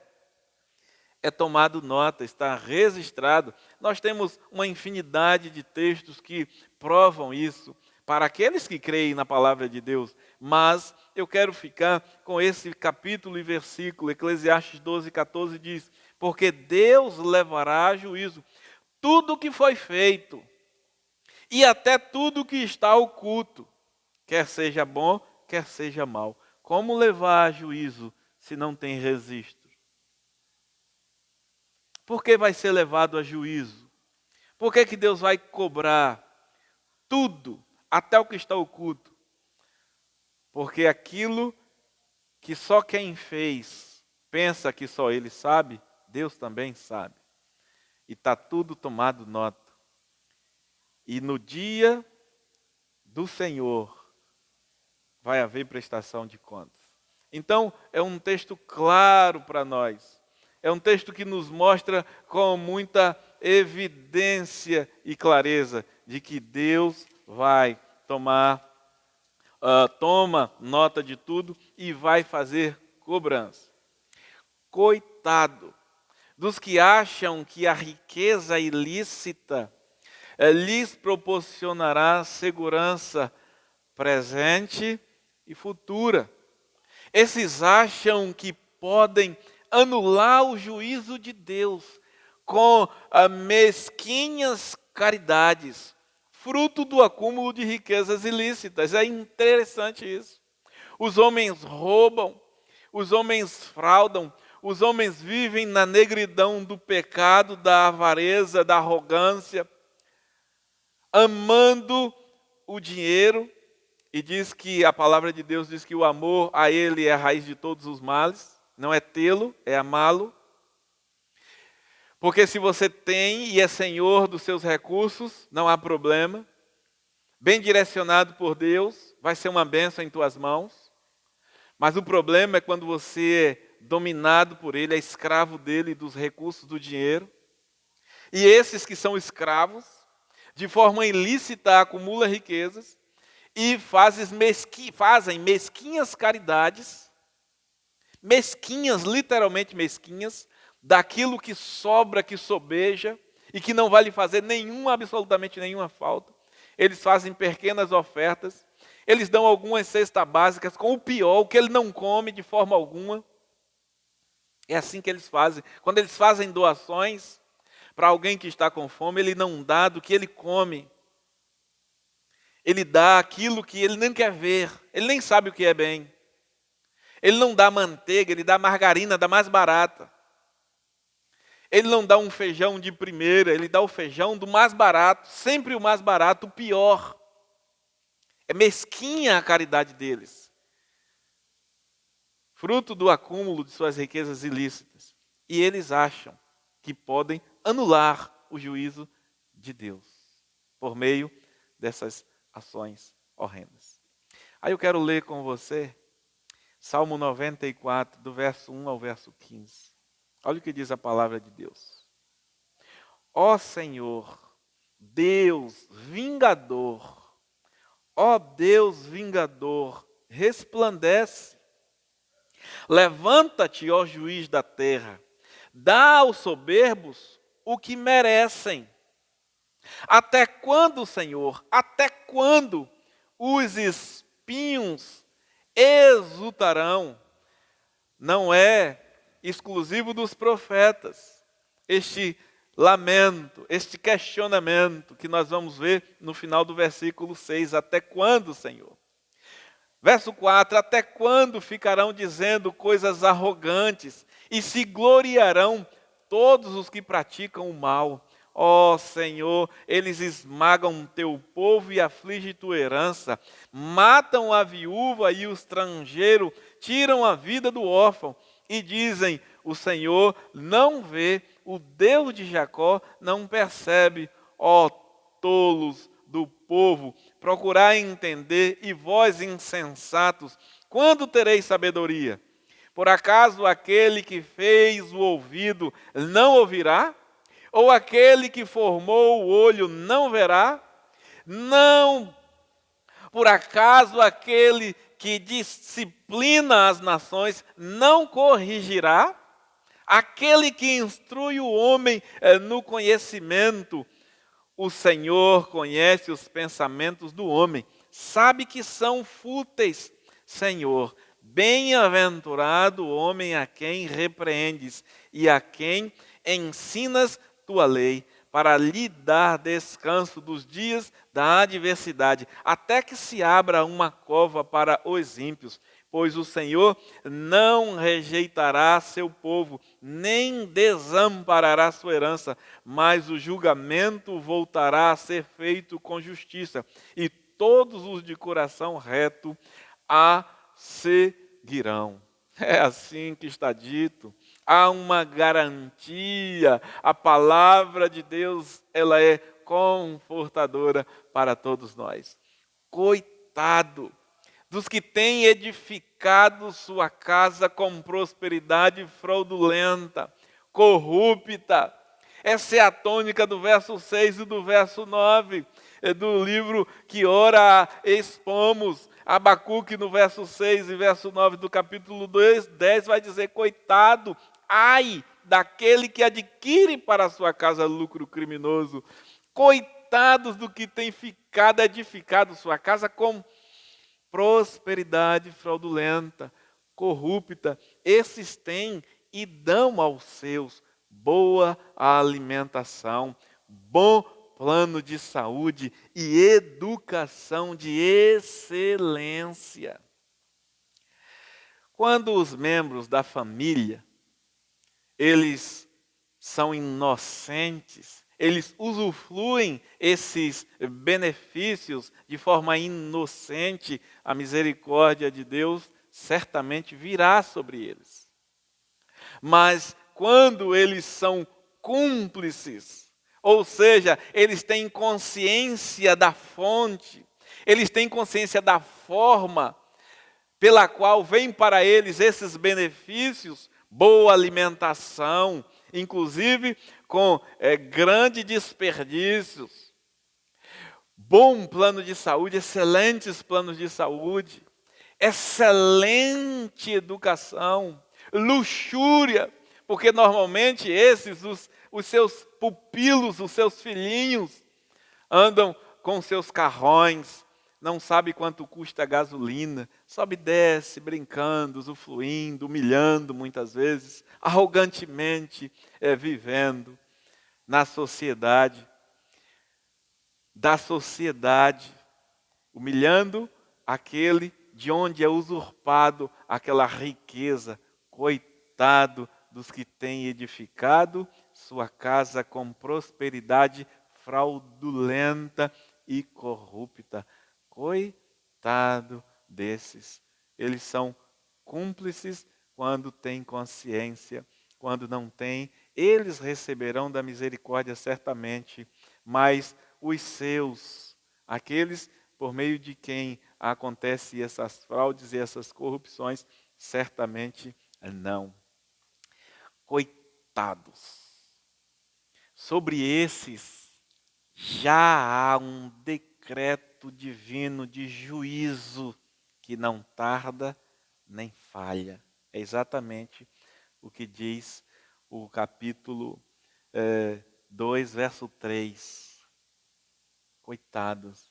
é tomado nota, está registrado. Nós temos uma infinidade de textos que provam isso para aqueles que creem na palavra de Deus. Mas eu quero ficar com esse capítulo e versículo. Eclesiastes 12, 14 diz: porque Deus levará a juízo tudo o que foi feito e até tudo o que está oculto, quer seja bom, quer seja mal. Como levar a juízo se não tem registro? Por que vai ser levado a juízo? Por que Deus vai cobrar tudo, até o que está oculto? Porque aquilo que só quem fez pensa que só ele sabe, Deus também sabe. E está tudo tomado nota. E no dia do Senhor vai haver prestação de contas. Então, é um texto claro para nós. É um texto que nos mostra com muita evidência e clareza de que Deus vai toma nota de tudo e vai fazer cobrança. Coitado dos que acham que a riqueza ilícita lhes proporcionará segurança presente e futura. Esses acham que podem anular o juízo de Deus com mesquinhas caridades, fruto do acúmulo de riquezas ilícitas. É interessante isso. Os homens roubam, os homens fraudam, os homens vivem na negridão do pecado, da avareza, da arrogância, amando o dinheiro, e diz que a palavra de Deus diz que o amor a ele é a raiz de todos os males. Não é tê-lo, é amá-lo. Porque se você tem e é senhor dos seus recursos, não há problema. Bem direcionado por Deus, vai ser uma bênção em tuas mãos. Mas o problema é quando você é dominado por ele, é escravo dele, dos recursos do dinheiro. E esses que são escravos, de forma ilícita, acumulam riquezas e fazem mesquinhas caridades, mesquinhas, literalmente mesquinhas, daquilo que sobra, que sobeja e que não vai lhe fazer absolutamente nenhuma falta. Eles fazem pequenas ofertas, eles dão algumas cestas básicas com o pior, o que ele não come de forma alguma. É assim que eles fazem. Quando eles fazem doações para alguém que está com fome, ele não dá do que ele come. Ele dá aquilo que ele nem quer ver, ele nem sabe o que é bem. Ele não dá manteiga, ele dá margarina da mais barata. Ele não dá um feijão de primeira, ele dá o feijão do mais barato, sempre o mais barato, o pior. É mesquinha a caridade deles. Fruto do acúmulo de suas riquezas ilícitas. E eles acham que podem anular o juízo de Deus por meio dessas ações horrendas. Aí eu quero ler com você Salmo 94, do verso 1 ao verso 15. Olha o que diz a palavra de Deus. Ó Senhor, Deus vingador, ó Deus vingador, resplandece. Levanta-te, ó juiz da terra, dá aos soberbos o que merecem. Até quando, Senhor, até quando os espinhos exultarão? Não é exclusivo dos profetas este lamento, este questionamento que nós vamos ver no final do versículo 6. Até quando, Senhor? Verso 4, até quando ficarão dizendo coisas arrogantes e se gloriarão todos os que praticam o mal? Ó Senhor, eles esmagam teu povo e afligem tua herança, matam a viúva e o estrangeiro, tiram a vida do órfão e dizem: o Senhor não vê, o Deus de Jacó não percebe. ó tolos do povo, procurai entender, e vós insensatos, quando tereis sabedoria? Por acaso aquele que fez o ouvido não ouvirá? Ou aquele que formou o olho não verá? Não, por acaso aquele que disciplina as nações não corrigirá? Aquele que instrui o homem no conhecimento, o Senhor conhece os pensamentos do homem, sabe que são fúteis. Senhor, bem-aventurado o homem a quem repreendes e a quem ensinas tua lei, para lhe dar descanso dos dias da adversidade, até que se abra uma cova para os ímpios. Pois o Senhor não rejeitará seu povo, nem desamparará sua herança, mas o julgamento voltará a ser feito com justiça, e todos os de coração reto a seguirão. É assim que está dito. Há uma garantia. A palavra de Deus, ela é confortadora para todos nós. Coitado dos que têm edificado sua casa com prosperidade fraudulenta, corrupta. Essa é a tônica do verso 6 e do verso 9, do livro que ora expomos. Abacuque, no verso 6 e verso 9 do capítulo 10, vai dizer: coitado, ai daquele que adquire para a sua casa lucro criminoso. Coitados do que tem ficado edificado sua casa com prosperidade fraudulenta, corrupta. Esses têm e dão aos seus boa alimentação, bom plano de saúde e educação de excelência. Quando os membros da família, eles são inocentes, eles usufruem esses benefícios de forma inocente, a misericórdia de Deus certamente virá sobre eles. Mas quando eles são cúmplices, ou seja, eles têm consciência da fonte, eles têm consciência da forma pela qual vêm para eles esses benefícios, boa alimentação, inclusive com grandes desperdícios, bom plano de saúde, excelentes planos de saúde, excelente educação, luxúria, porque normalmente esses, os seus pupilos, os seus filhinhos, andam com seus carrões, não sabe quanto custa a gasolina, sobe e desce, brincando, usufruindo, humilhando muitas vezes, arrogantemente vivendo na sociedade, humilhando aquele de onde é usurpado aquela riqueza. Coitado dos que têm edificado sua casa com prosperidade fraudulenta e corrupta. Coitado desses. Eles são cúmplices quando têm consciência. Quando não têm, eles receberão da misericórdia certamente. Mas os seus, aqueles por meio de quem acontecem essas fraudes e essas corrupções, certamente não. Coitados. Sobre esses já há um decreto divino de juízo que não tarda nem falha. É exatamente o que diz o capítulo 2, verso 3. Coitados.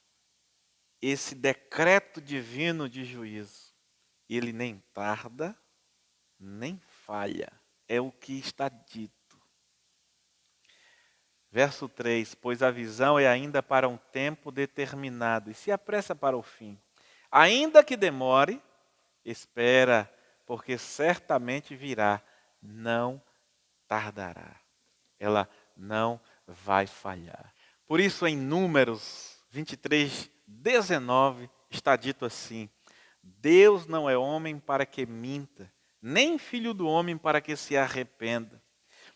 Esse decreto divino de juízo, ele nem tarda, nem falha. É o que está dito. Verso 3, pois a visão é ainda para um tempo determinado e se apressa para o fim. Ainda que demore, espera, porque certamente virá, não tardará. Ela não vai falhar. Por isso, em Números 23, 19, está dito assim: Deus não é homem para que minta, nem filho do homem para que se arrependa.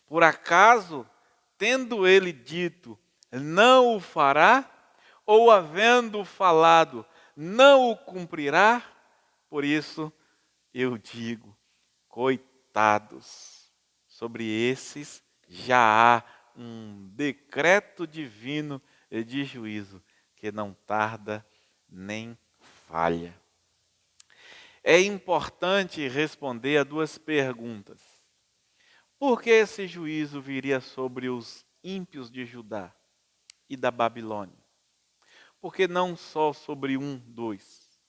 Por acaso, tendo ele dito, não o fará? Ou havendo falado, não o cumprirá? Por isso eu digo, coitados, sobre esses já há um decreto divino de juízo que não tarda nem falha. É importante responder a duas perguntas. Por que esse juízo viria sobre os ímpios de Judá e da Babilônia? Por que não só sobre um, dois?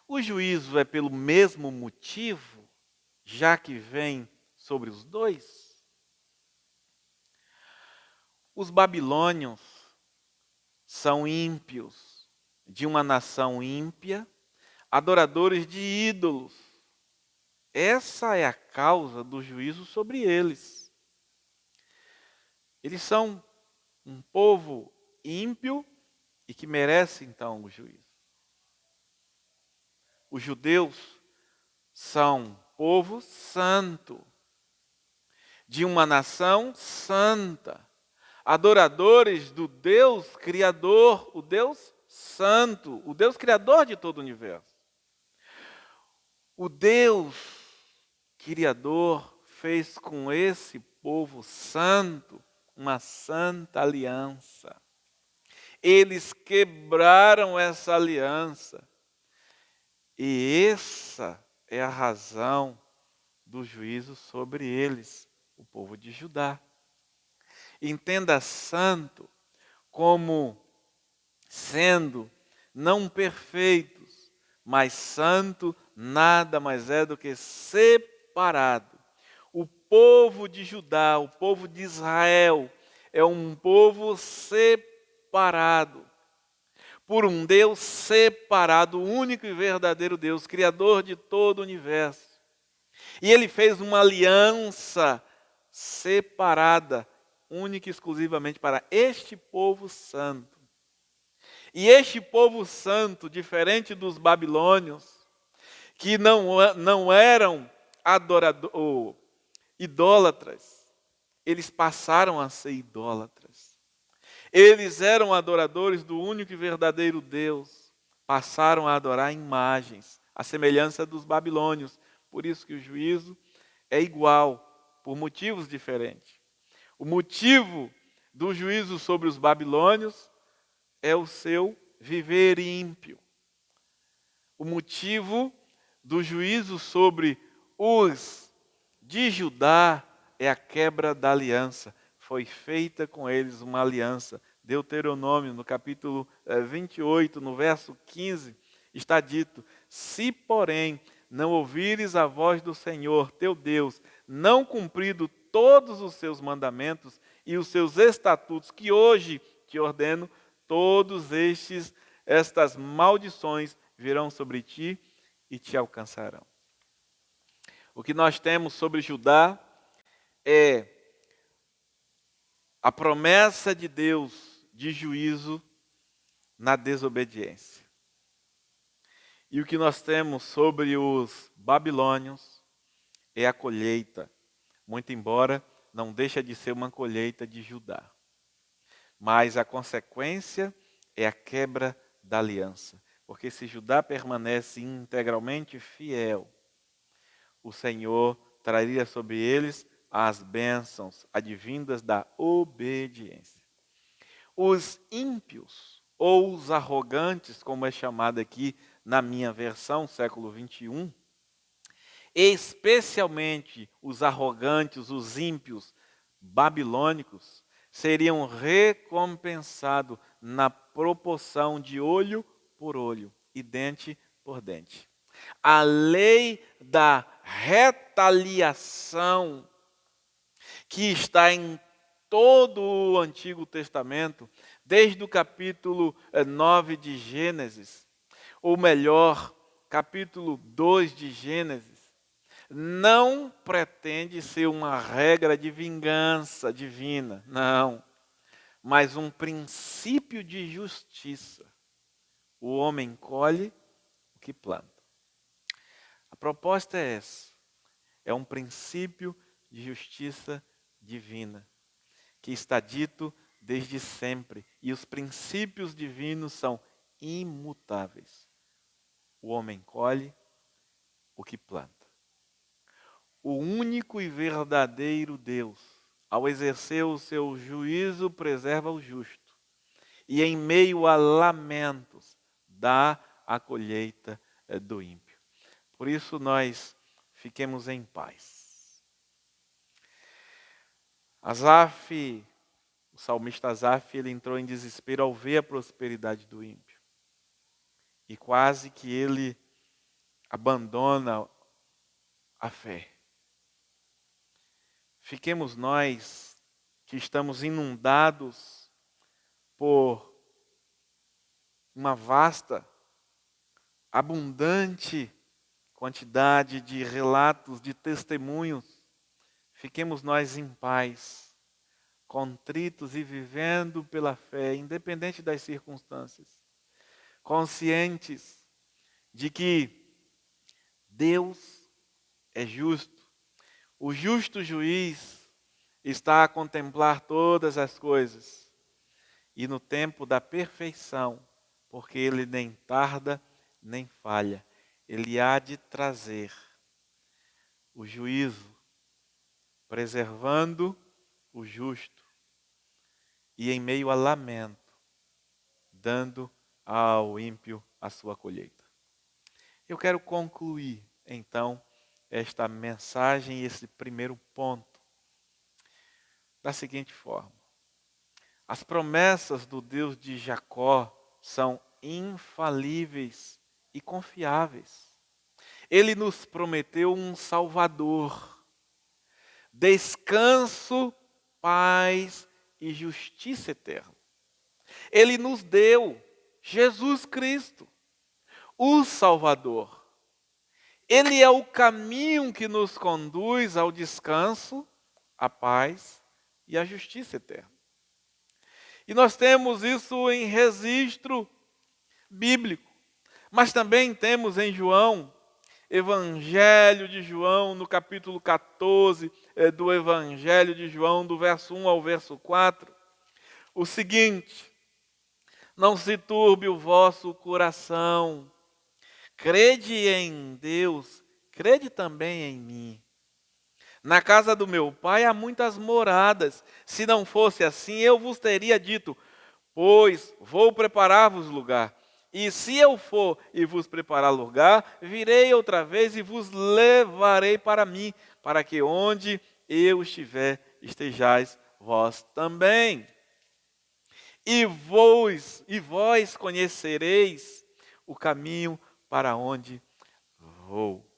O juízo é pelo mesmo motivo, já que vem sobre os dois? Os babilônios são ímpios, de uma nação ímpia, adoradores de ídolos. Essa é a causa do juízo sobre eles. Eles são um povo ímpio e que merece então o juízo. Os judeus são povo santo, de uma nação santa, adoradores do Deus Criador, o Deus Santo, o Deus Criador de todo o universo. O Deus Criador fez com esse povo santo uma santa aliança. Eles quebraram essa aliança. E essa é a razão do juízo sobre eles, o povo de Judá. Entenda santo como sendo não perfeitos, mas santo nada mais é do que separado. O povo de Judá, o povo de Israel, é um povo separado por um Deus separado, o único e verdadeiro Deus, Criador de todo o universo. E Ele fez uma aliança separada, única e exclusivamente para este povo santo. E este povo santo, diferente dos babilônios, que não eram idólatras, eles passaram a ser idólatras. Eles eram adoradores do único e verdadeiro Deus, passaram a adorar imagens, à semelhança dos babilônios. Por isso que o juízo é igual, por motivos diferentes. O motivo do juízo sobre os babilônios é o seu viver ímpio. O motivo do juízo sobre os de Judá é a quebra da aliança. Foi feita com eles uma aliança. Deuteronômio, no capítulo 28, no verso 15, está dito: se, porém, não ouvires a voz do Senhor, teu Deus, não cumprido todos os seus mandamentos e os seus estatutos, que hoje te ordeno, todos estas maldições virão sobre ti e te alcançarão. O que nós temos sobre Judá é a promessa de Deus de juízo na desobediência. E o que nós temos sobre os babilônios é a colheita, muito embora não deixa de ser uma colheita de Judá. Mas a consequência é a quebra da aliança. Porque se Judá permanece integralmente fiel, o Senhor traria sobre eles as bênçãos advindas da obediência. Os ímpios, ou os arrogantes, como é chamado aqui na minha versão, século 21, especialmente os arrogantes, os ímpios babilônicos, seriam recompensados na proporção de olho por olho e dente por dente. A lei da retaliação, que está em todo o Antigo Testamento, desde o capítulo 9 de Gênesis, ou melhor, capítulo 2 de Gênesis, não pretende ser uma regra de vingança divina, não, mas um princípio de justiça. O homem colhe o que planta. A proposta é essa, é um princípio de justiça divina, que está dito desde sempre, e os princípios divinos são imutáveis. O homem colhe o que planta. O único e verdadeiro Deus, ao exercer o seu juízo, preserva o justo, e em meio a lamentos, dá a colheita do ímpio. Por isso nós fiquemos em paz. Asaf, o salmista Asaf, ele entrou em desespero ao ver a prosperidade do ímpio. E quase que ele abandona a fé. Fiquemos nós que estamos inundados por uma vasta, abundante quantidade de relatos, de testemunhos. Fiquemos nós em paz, contritos e vivendo pela fé, independente das circunstâncias. Conscientes de que Deus é justo. O justo juiz está a contemplar todas as coisas. E no tempo da perfeição, porque ele nem tarda, nem falha, ele há de trazer o juízo, preservando o justo e em meio a lamento, dando ao ímpio a sua colheita. Eu quero concluir, então, esta mensagem, esse primeiro ponto, da seguinte forma. As promessas do Deus de Jacó são infalíveis e confiáveis. Ele nos prometeu um Salvador, descanso, paz e justiça eterna. Ele nos deu Jesus Cristo, o Salvador. Ele é o caminho que nos conduz ao descanso, à paz e à justiça eterna. E nós temos isso em registro bíblico, mas também temos em João, Evangelho de João, no capítulo 14 do Evangelho de João, do verso 1 ao verso 4, o seguinte: não se turbe o vosso coração, crede em Deus, crede também em mim. Na casa do meu pai há muitas moradas. Se não fosse assim, eu vos teria dito, pois vou preparar-vos lugar. E se eu for e vos preparar lugar, virei outra vez e vos levarei para mim, para que onde eu estiver, estejais vós também. E vós conhecereis o caminho para onde vou.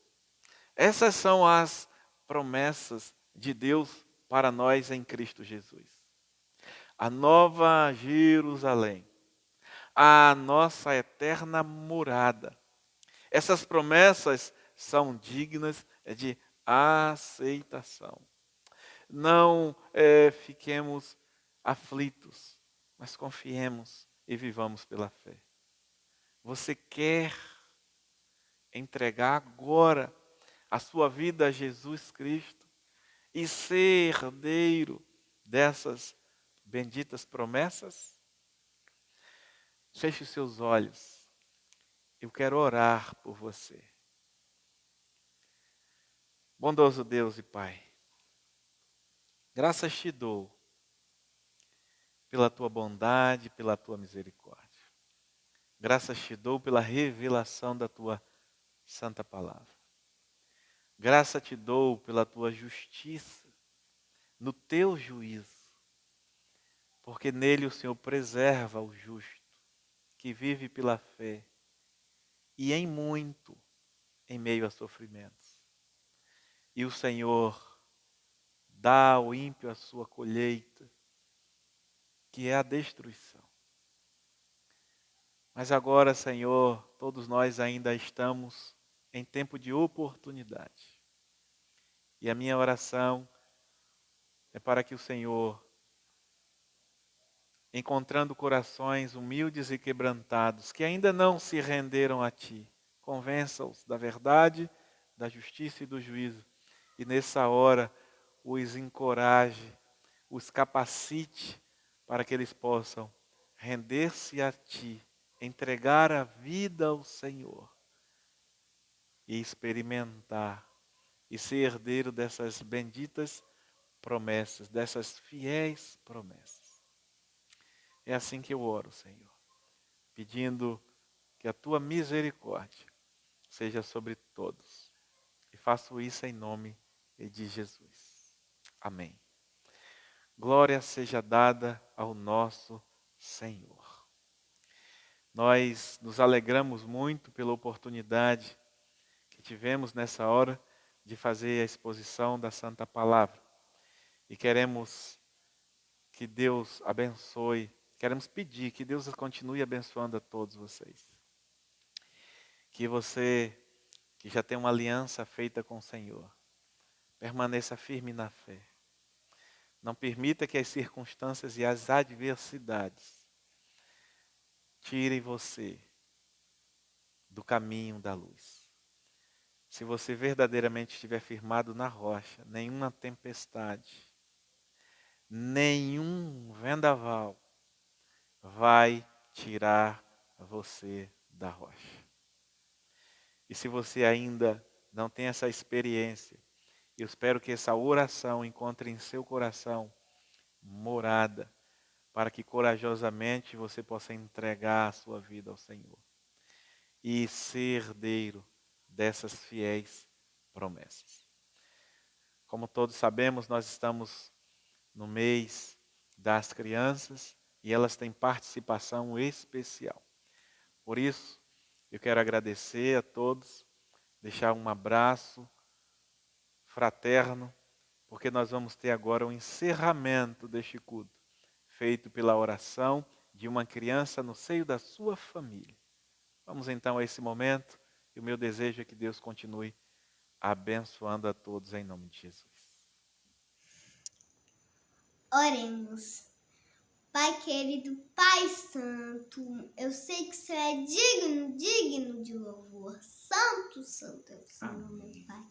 Essas são as promessas de Deus para nós em Cristo Jesus. A nova Jerusalém, a nossa eterna morada. Essas promessas são dignas de aceitação. Não fiquemos aflitos, mas confiemos e vivamos pela fé. Você quer entregar agora a sua vida a Jesus Cristo e ser herdeiro dessas benditas promessas? Feche os seus olhos. Eu quero orar por você. Bondoso Deus e Pai, graças te dou pela tua bondade, pela tua misericórdia. Graças te dou pela revelação da tua santa palavra. Graça te dou pela tua justiça, no teu juízo, porque nele o Senhor preserva o justo, que vive pela fé, e em muito, em meio a sofrimentos. E o Senhor dá ao ímpio a sua colheita, que é a destruição. Mas agora, Senhor, todos nós ainda estamos em tempo de oportunidade. E a minha oração é para que o Senhor, encontrando corações humildes e quebrantados, que ainda não se renderam a Ti, convença-os da verdade, da justiça e do juízo. E nessa hora, os encoraje, os capacite para que eles possam render-se a Ti, entregar a vida ao Senhor e experimentar e ser herdeiro dessas benditas promessas, dessas fiéis promessas. É assim que eu oro, Senhor, pedindo que a Tua misericórdia seja sobre todos. E faço isso em nome de Jesus. Amém. Glória seja dada ao nosso Senhor. Nós nos alegramos muito pela oportunidade que tivemos nessa hora de fazer a exposição da Santa Palavra. E queremos que Deus abençoe, queremos pedir que Deus continue abençoando a todos vocês. Que você, que já tem uma aliança feita com o Senhor, permaneça firme na fé. Não permita que as circunstâncias e as adversidades tirem você do caminho da luz. Se você verdadeiramente estiver firmado na rocha, nenhuma tempestade, nenhum vendaval vai tirar você da rocha. E se você ainda não tem essa experiência, eu espero que essa oração encontre em seu coração morada, para que corajosamente você possa entregar a sua vida ao Senhor e ser herdeiro dessas fiéis promessas. Como todos sabemos, nós estamos no mês das crianças e elas têm participação especial. Por isso, eu quero agradecer a todos, deixar um abraço fraterno, porque nós vamos ter agora o encerramento deste culto, feito pela oração de uma criança no seio da sua família. Vamos então a esse momento, e o meu desejo é que Deus continue abençoando a todos em nome de Jesus. Oremos. Pai querido, Pai santo, eu sei que o Senhor é digno de louvor. Santo é o Senhor, meu Pai.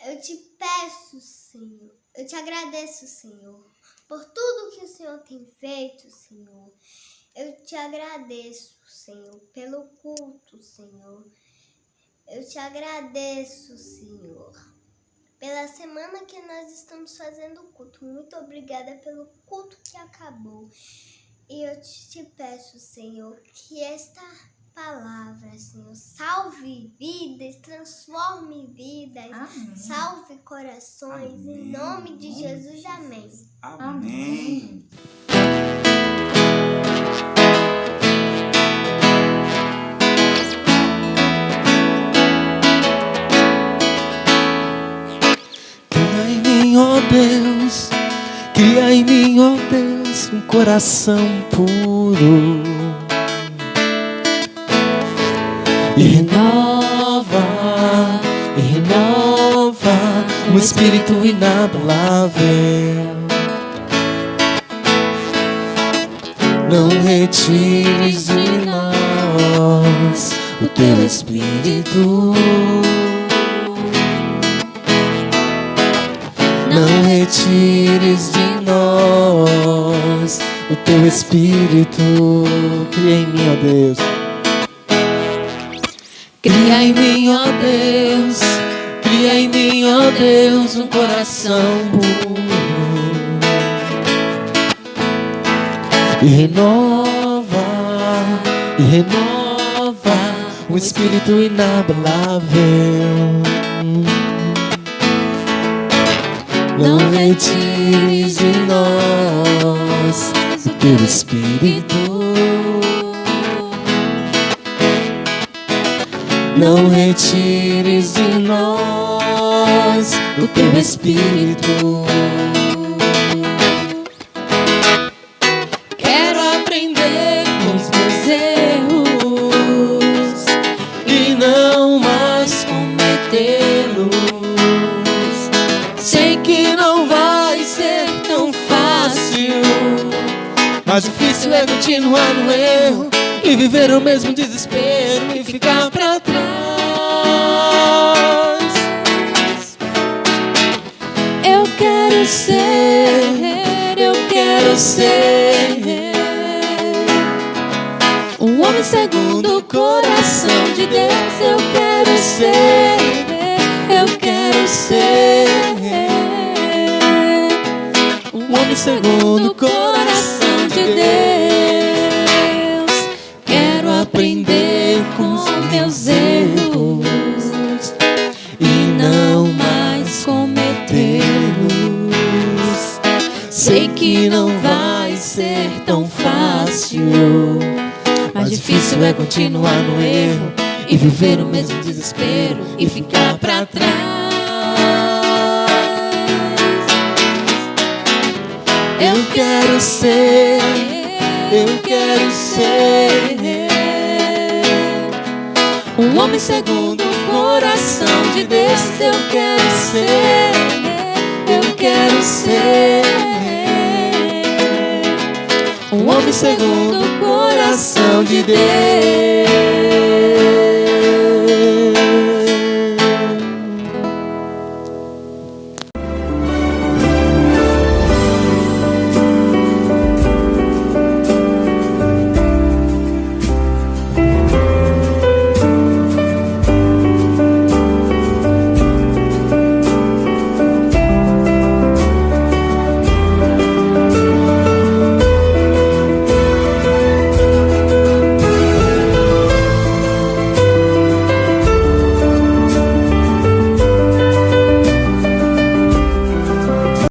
Eu te peço, Senhor, eu te agradeço, Senhor, por tudo que o Senhor tem feito, Senhor. Eu te agradeço, Senhor, pelo culto, Senhor. Eu te agradeço, Senhor, pela semana que nós estamos fazendo o culto. Muito obrigada pelo culto que acabou. E eu te peço, Senhor, que esta palavra, Senhor, salve vidas, transforme vidas, amém. Salve corações, amém. Em nome de Jesus, amém. Amém. Cria em mim, ó Deus, cria em mim, ó Deus, um coração puro. E renova um espírito inabalável. Não retires de nós o teu espírito. Não retires de nós o teu espírito. Cria em mim, ó Deus. Cria em mim, ó Deus. Cria em mim, ó Deus, um coração puro. E renova um espírito inabalável. Não retires de nós o teu espírito. Não retires de nós o teu espírito. Quero aprender com os meus erros e não mais cometê-los. Sei que não vai ser tão fácil, mas difícil é continuar no erro e viver o mesmo desespero e ficar pra trás. Eu quero ser segundo o coração de Deus. Eu quero ser, eu quero ser um homem segundo o coração de Deus. Quero aprender com meus erros e não mais cometê-los. Sei que não vai ser tão fácil, mas difícil é continuar no erro e viver o mesmo desespero e ficar pra trás. Eu quero ser, um homem segundo o coração de Deus. Eu quero ser um homem segundo o coração de Deus.